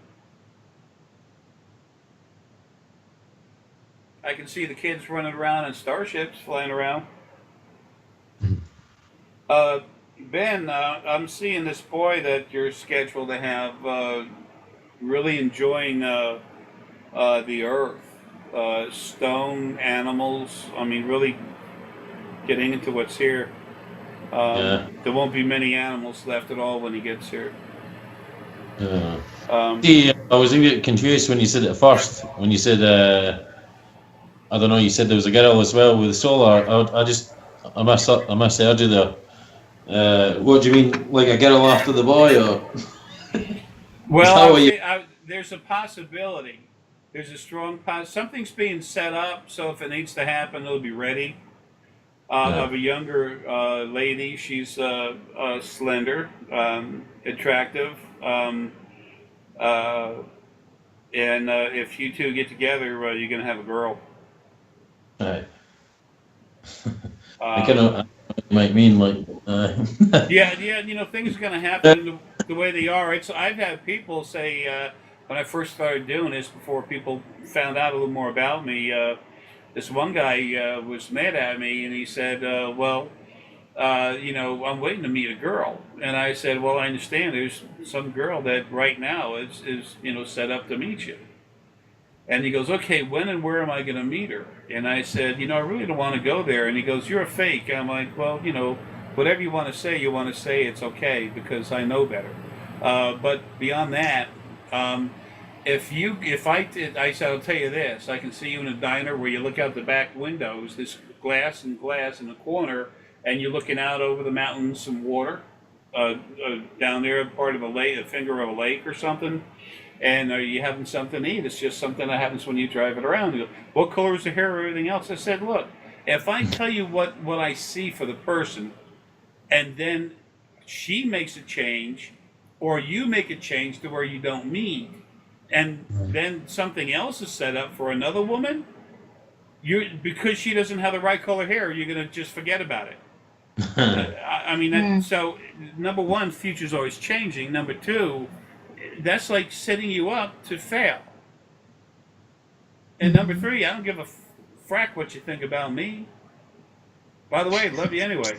can see the kids running around in starships flying around. Ben, I'm seeing this boy that you're scheduled to have really enjoying the Earth, stone, animals. I mean, really getting into what's here. Yeah. There won't be many animals left at all when he gets here. See, I was a bit confused when you said it first. When you said, I don't know, you said there was a girl as well with solar. I misheard you there. What do you mean, like a girl after the boy, or? Well, there's a possibility. There's a strong something's being set up, so if it needs to happen, it'll be ready. Of a younger lady, she's slender, attractive, and if you two get together, you're gonna have a girl. Right. I kind of might mean like. Yeah. Things are gonna happen the way they are. Right? So I've had people say when I first started doing this, before people found out a little more about me, this one guy was mad at me, and he said, "Well, I'm waiting to meet a girl." And I said, "Well, I understand. There's some girl that right now is set up to meet you." And he goes, "Okay, when and where am I going to meet her?" And I said, "I really don't want to go there." And he goes, "You're a fake." I'm like, "Well, whatever you want to say, it's okay because I know better." But beyond that, I said, "I'll tell you this. I can see you in a diner where you look out the back windows, this glass in the corner, and you're looking out over the mountains and water down there, part of a lake, a finger of a lake or something. And are you having something to eat? It's just something that happens when you drive it around." You go, "What color is the hair or everything else?" I said, "Look, if I tell you what I see for the person, and then she makes a change, or you make a change to where you don't meet, and then something else is set up for another woman, because she doesn't have the right color hair, you're going to just forget about it." So number one, future's always changing. Number two, that's like setting you up to fail. And number three, I don't give a frack what you think about me. By the way, I love you anyway.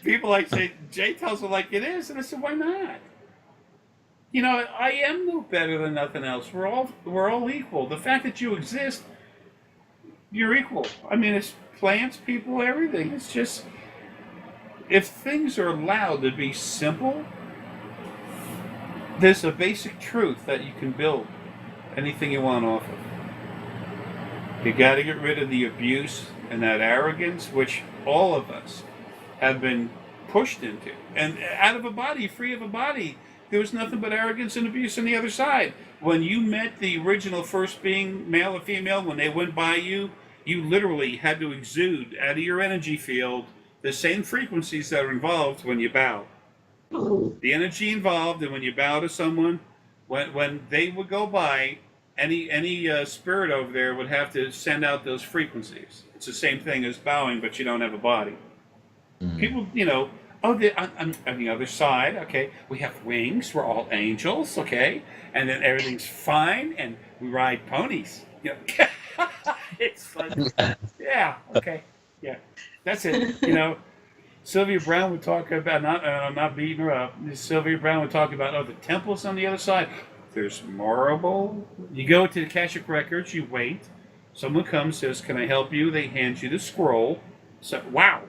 People like say, Jay tells it like it is, and I said, why not? I am no better than nothing else. We're all equal. The fact that you exist, you're equal. I mean, it's plants, people, everything. It's just, if things are allowed to be simple, there's a basic truth that you can build anything you want off of. You got to get rid of the abuse and that arrogance, which all of us have been pushed into. And out of a body, free of a body, there was nothing but arrogance and abuse on the other side. When you met the original first being, male or female, when they went by you, you literally had to exude out of your energy field the same frequencies that are involved when you bow. The energy involved, and when you bow to someone, when they would go by, any spirit over there would have to send out those frequencies. It's the same thing as bowing, but you don't have a body. People, on the other side, okay, we have wings, we're all angels, okay, and then everything's fine, and we ride ponies. It's like, yeah, okay, yeah, that's it. Sylvia Brown would talk about, I'm not beating her up, Sylvia Brown would talk about, the temples on the other side. There's marble. You go to the Akashic Records, you wait. Someone comes, says, can I help you? They hand you the scroll. So, wow.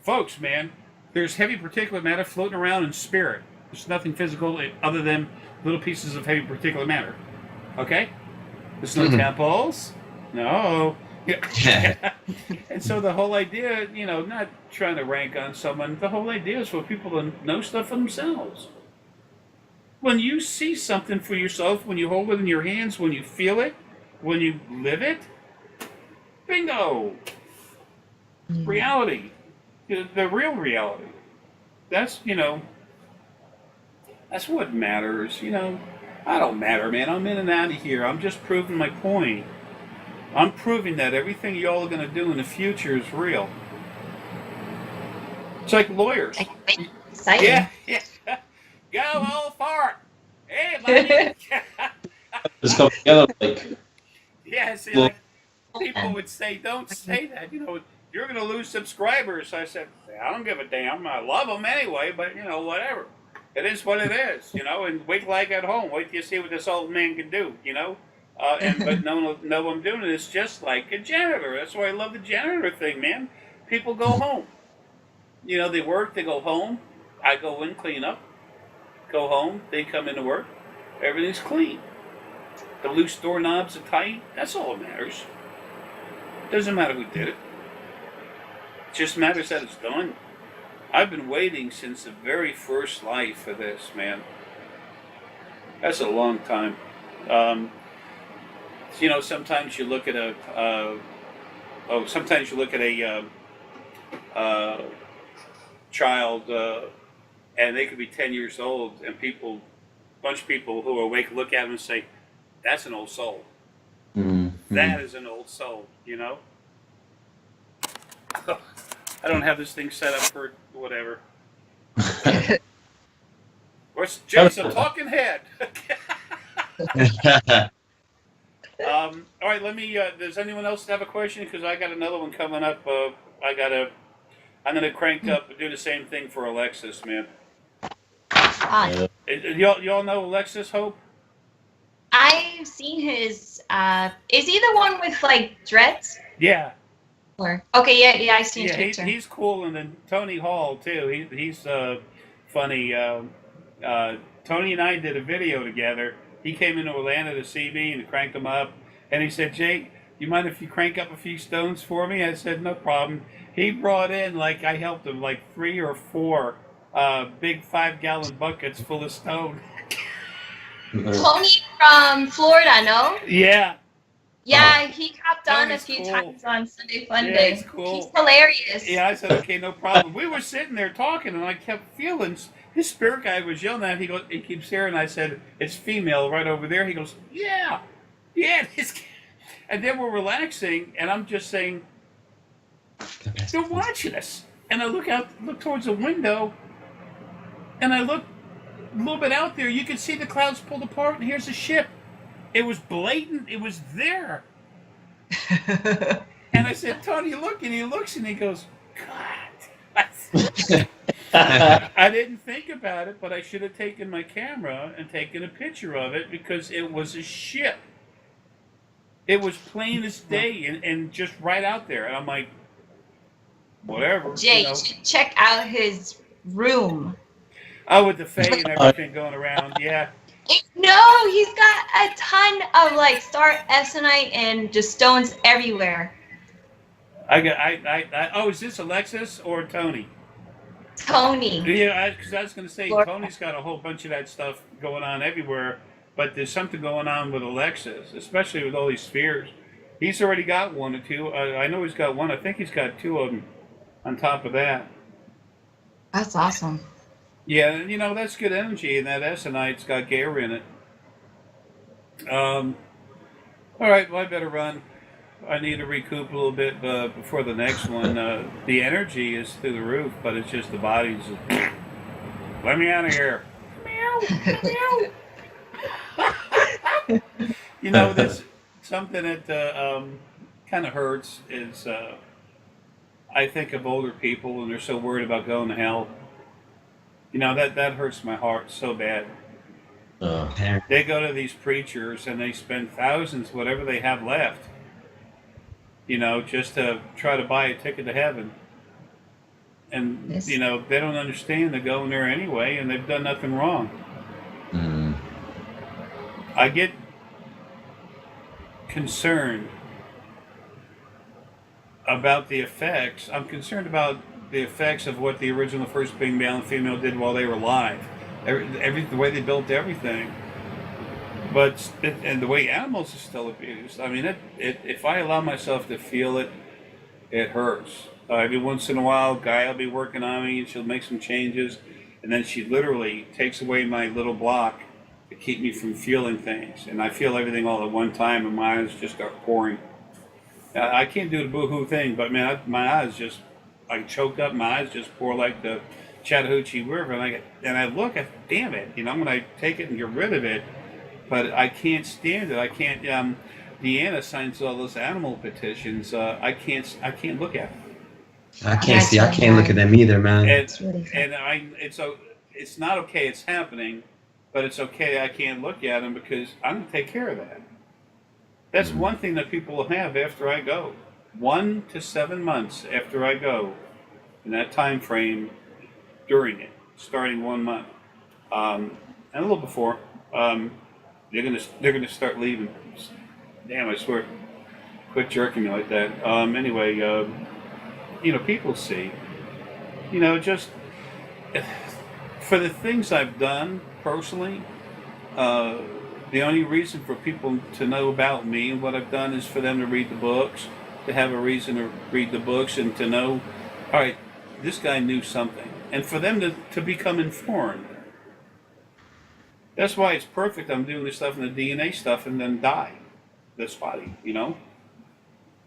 Folks, man, there's heavy particulate matter floating around in spirit. There's nothing physical other than little pieces of heavy particulate matter. Okay? There's no temples. No. And so the whole idea, not trying to rank on someone, the whole idea is for people to know stuff for themselves. When you see something for yourself, when you hold it in your hands, when you feel it, when you live it, bingo! Reality. The real reality. That's what matters. I don't matter, man. I'm in and out of here. I'm just proving my point. I'm proving that everything y'all are going to do in the future is real. It's like lawyers. Exciting. Yeah. Go all for it. Hey, buddy. Just come together like. Yeah, see, like, people would say, don't say that. You're going to lose subscribers. I said, I don't give a damn. I love them anyway, but, whatever. It is what it is, and wait till I get home. Wait till you see what this old man can do, but no, I'm doing it. It's just like a janitor. That's why I love the janitor thing, man. People go home. They work, they go home. I go in, clean up. Go home, they come into work. Everything's clean. The loose doorknobs are tight. That's all that matters. Doesn't matter who did it. It just matters that it's done. I've been waiting since the very first life for this, man. That's a long time. Sometimes you look at a child, and they could be 10 years old, and a bunch of people who are awake look at them and say, that's an old soul. Mm-hmm. That is an old soul, I don't have this thing set up for whatever. What's Jason talking head? All right, let me. Does anyone else have a question? Because I got another one coming up. I'm gonna crank up and do the same thing for Alexis, man. Y'all know Alexis Hope? I've seen his. Is he the one with like dreads? Yeah. Okay, yeah, I seen his Yeah, picture. he's cool, and then Tony Hall too. He's funny. Tony and I did a video together. He came into Atlanta to see me and cranked him up, and he said, "Jake, you mind if you crank up a few stones for me?" I said, "No problem." He brought in, I helped him, 3 or 4 big 5-gallon buckets full of stone. Tony from Florida, no? Yeah. Yeah, he hopped on a Tony's few cool. times on Sunday Fun Yeah, Day. he's cool. He's hilarious. Yeah, I said, okay, no problem. We were sitting there talking, and I kept feeling, his spirit guy was yelling at him. He keeps hearing, I said, it's female right over there. He goes, yeah, and then we're relaxing, and I'm just saying, they're watching us. And I look towards the window, and I look a little bit out there. You can see the clouds pulled apart, and here's a ship. It was blatant. It was there. And I said, Tony, look. And he looks and he goes, God. I didn't think about it, but I should have taken my camera and taken a picture of it because it was a ship. It was plain as day and just right out there. And I'm like, whatever. Jay, you should check out his room. Oh, with the fae and everything going around. Yeah. No, he's got a ton of star Epsonite and just stones everywhere. Oh, is this Alexis or Tony? Tony. Yeah, because I was going to say Florida. Tony's got a whole bunch of that stuff going on everywhere, but there's something going on with Alexis, especially with all these spheres. He's already got one or two. I know he's got one. I think he's got two of them on top of that. That's awesome. Yeah, and that's good energy, and that Essenite's got Gare in it. Um, all right, well, I better run. I need to recoup a little bit before the next one. The energy is through the roof, but it's just the body's. Let me out of here. Meow, meow. That's something that kind of hurts is I think of older people and they're so worried about going to hell. That hurts my heart so bad. They go to these preachers and they spend thousands, whatever they have left, just to try to buy a ticket to heaven. And, Yes. they don't understand they're going there anyway and they've done nothing wrong. Mm. I get concerned about the effects. I'm concerned about the effects of what the original first being male and female did while they were alive. The way they built everything. And the way animals are still abused. I mean, if I allow myself to feel it, it hurts. Every once in a while, Guy will be working on me and she'll make some changes. And then she literally takes away my little block to keep me from feeling things. And I feel everything all at one time and my eyes just start pouring. I can't do the boo-hoo thing, but man, my eyes just, I choke up, my eyes just pour like the Chattahoochee River. And I look at, damn it, I'm going to take it and get rid of it. But I can't stand it. I can't, Deanna signs all those animal petitions. I can't look at them. I can't look at them either, man. It's really fun. It's not okay it's happening, but it's okay I can't look at them because I'm going to take care of that. That's one thing that people will have after I go. 1 to 7 months after I go, in that time frame during it, starting 1 month, and a little before, they're gonna start leaving. Damn, I swear. Quit jerking me like that. Anyway, people see. Just for the things I've done personally, the only reason for people to know about me and what I've done is for them to read the books, to have a reason to read the books and to know, all right, this guy knew something. And for them to become informed. That's why it's perfect I'm doing this stuff and the DNA stuff and then die. This body,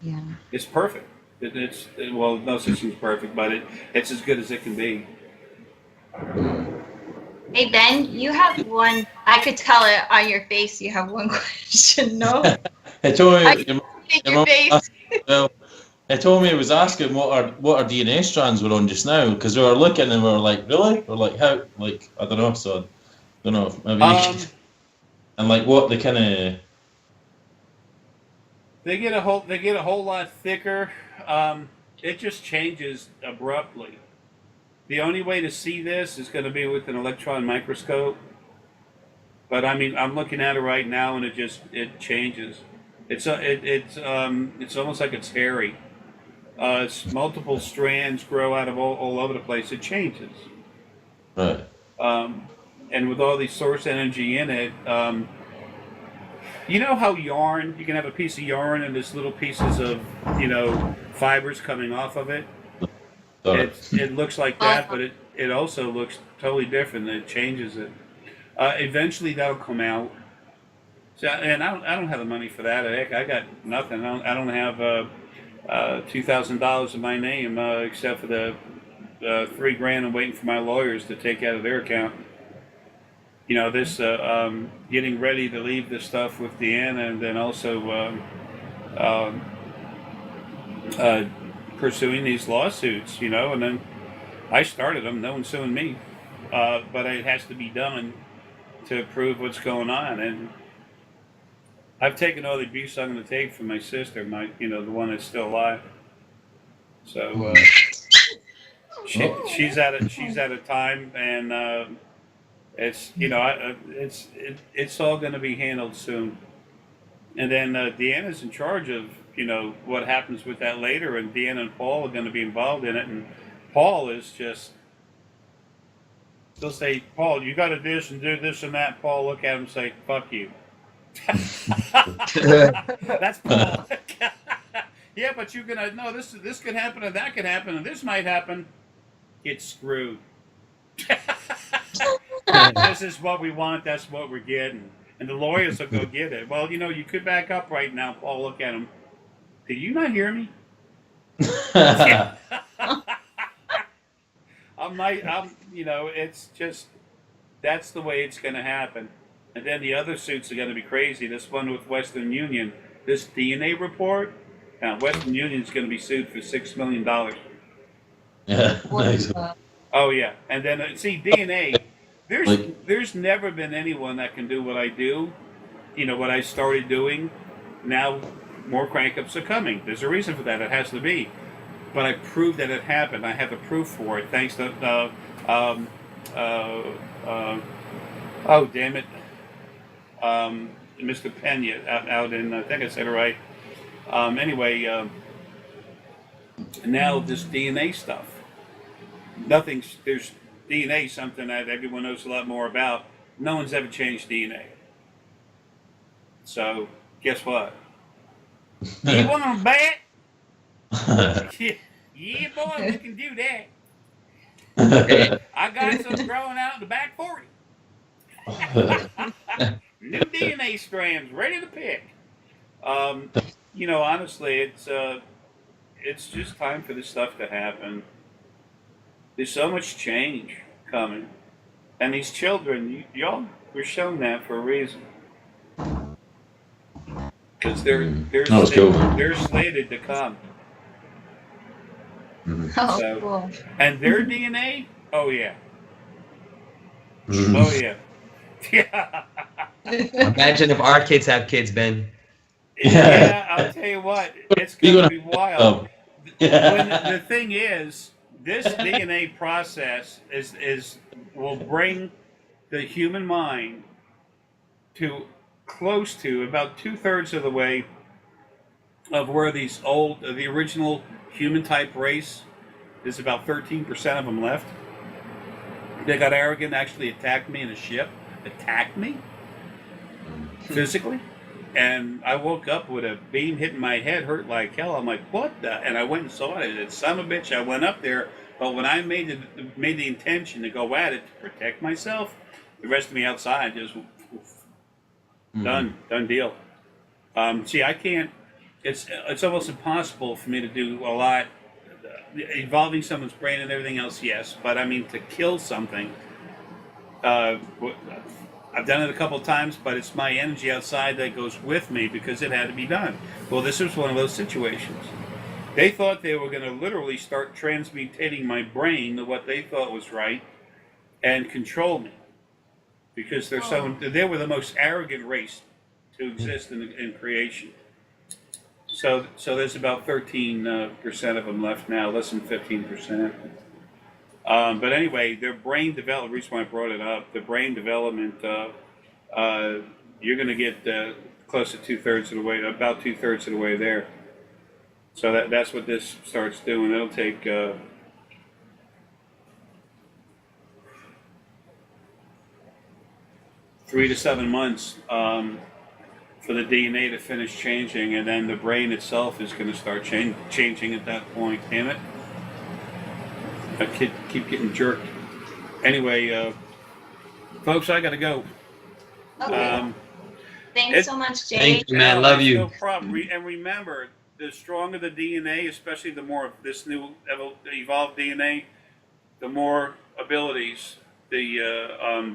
Yeah. It's perfect. Well, no such thing as perfect, but it's as good as it can be. Hey Ben, you have one. I could tell it on your face. You have one question. No, It told I me, can see your face. well, it told me it was asking what our DNA strands were on just now because we were looking and we were like, really? We're like, how? Like, I don't know. So, I don't know. Maybe and like what the kind of. They get a whole lot thicker. It just changes abruptly. The only way to see this is going to be with an electron microscope. But I mean, I'm looking at it right now, and it changes. It's almost like it's hairy. It's multiple strands grow out of all over the place. It changes. Right. And with all the source energy in it, you know how yarn, you can have a piece of yarn and there's little pieces of, fibers coming off of it. It looks like that, but it also looks totally different. It changes it. Eventually that'll come out. So, and I don't have the money for that. Heck, I got nothing. I don't have $2,000 in my name except for the $3,000 I'm waiting for my lawyers to take out of their account. This getting ready to leave this stuff with Deanna, and then also pursuing these lawsuits. And then I started them. No one's suing me, but it has to be done to prove what's going on. And I've taken all the abuse I'm going to take from my sister, the one that's still alive. So she's at a time, and it's it's all going to be handled soon. And then Deanna's in charge of what happens with that later, and Deanna and Paul are going to be involved in it. And Paul is just They'll say, Paul, you got to do this and do this and that. Paul, look at him and say, fuck you. That's Paul. Yeah, but you're gonna no. This could happen and that could happen and this might happen. Get screwed. This is what we want. That's what we're getting. And the lawyers will go get it. Well, you could back up right now, Paul. Look at him. Did you not hear me? It's just that's the way it's going to happen. And then the other suits are going to be crazy. This one with Western Union, this DNA report. Now, Western Union is going to be sued for $6 million. Yeah. Nice. Oh yeah, and then see DNA. There's never been anyone that can do what I do. What I started doing. Now, more crank-ups are coming. There's a reason for that. It has to be. But I proved that it happened. I have the proof for it, thanks to oh damn it, Mr. Pena out in I think I said it right. Anyway, now this DNA stuff. There's DNA, something that everyone knows a lot more about. No one's ever changed DNA. So guess what? You want to bet? Yeah, boy, we can do that. I got some growing out in the back 40. New DNA strands ready to pick. Honestly, it's just time for this stuff to happen. There's so much change coming, and these children, y'all were shown that for a reason, because they're slated to come. Oh, So, cool. and their DNA, oh yeah, Mm-hmm. oh yeah, yeah. Imagine if our kids have kids, Ben. Yeah, I'll tell you what, it's gonna be wild. When Yeah. the thing is, this DNA process will bring the human mind to close to about 2/3 of the way of where the original human type race. There's about 13% of them left. They got arrogant, actually attacked me in a ship. Attacked me physically. And I woke up with a beam hitting my head, hurt like hell. I'm like, what the? And I went and saw it. It's son of a bitch. I went up there, but when I made the intention to go at it to protect myself, the rest of me outside just done deal. See, I can't. It's almost impossible for me to do a lot. Evolving someone's brain and everything else, yes, but I mean to kill something. I've done it a couple of times, but it's my energy outside that goes with me because it had to be done. Well, this was one of those situations. They thought they were going to literally start transmutating my brain to what they thought was right and control me because they were the most arrogant race to exist in creation. So there's about 13% of them left now, less than 15%. But anyway, their brain development, the reason why I brought it up, the brain development, you're going to get close to 2/3 of the way, about 2/3 of the way there. So that's what this starts doing. It'll take 3 to 7 months for the DNA to finish changing, and then the brain itself is going to start changing at that point. Damn it. I keep getting jerked. Anyway, folks, I got to go. Okay. Thanks so much, Jay. Thank you, man. Love you. No problem. And remember, the stronger the DNA, especially the more of this new evolved DNA, the more abilities the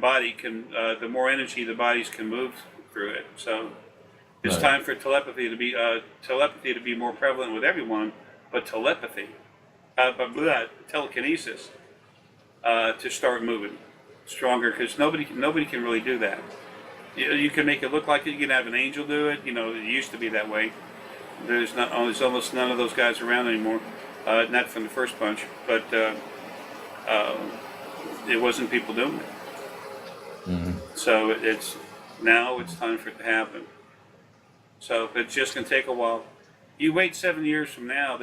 body can, the more energy the bodies can move through it. So it's time for telepathy to be more prevalent with everyone, but telekinesis to start moving stronger, because nobody can really do that. You can make it look like it. You can have an angel do it. It used to be that way. There's almost none of those guys around anymore. Not from the first bunch, but it wasn't people doing it. Mm-hmm. So it's time for it to happen. So it's just gonna take a while. You wait 7 years from now.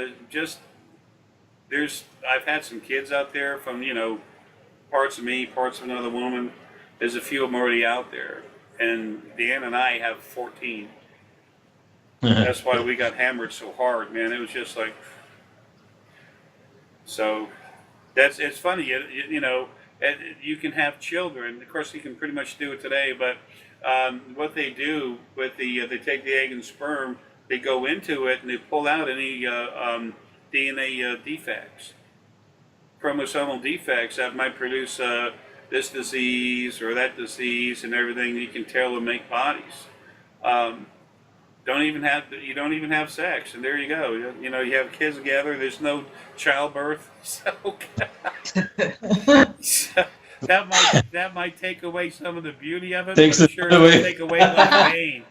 I've had some kids out there from parts of me, parts of another woman. There's a few of them already out there, and Deanna and I have 14. That's why we got hammered so hard, man. It was just like, so it's funny, you know, you can have children. Of course, you can pretty much do it today, but what they do with they take the egg and sperm, they go into it and they pull out any DNA defects, chromosomal defects that might produce this disease or that disease and everything. You can tailor make bodies. You don't even have sex, and there you go. You know, you have kids together. There's no childbirth, so, so that might take away some of the beauty of it. Takes but I'm it sure away. it'll take away less pain.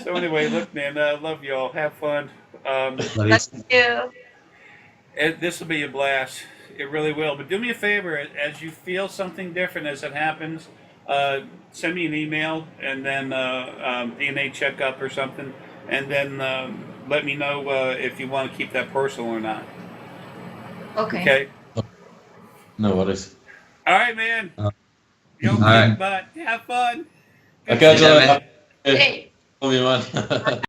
So anyway, look, man, I love y'all. Have fun. Thank you. This will be a blast. It really will. But do me a favor, as you feel something different as it happens, send me an email and then DNA checkup or something, and then let me know if you want to keep that personal or not. Okay. Okay. No worries. All right, man. Yo, all right. but have fun. I catch you Yeah, later. man. Hey. Love you, man.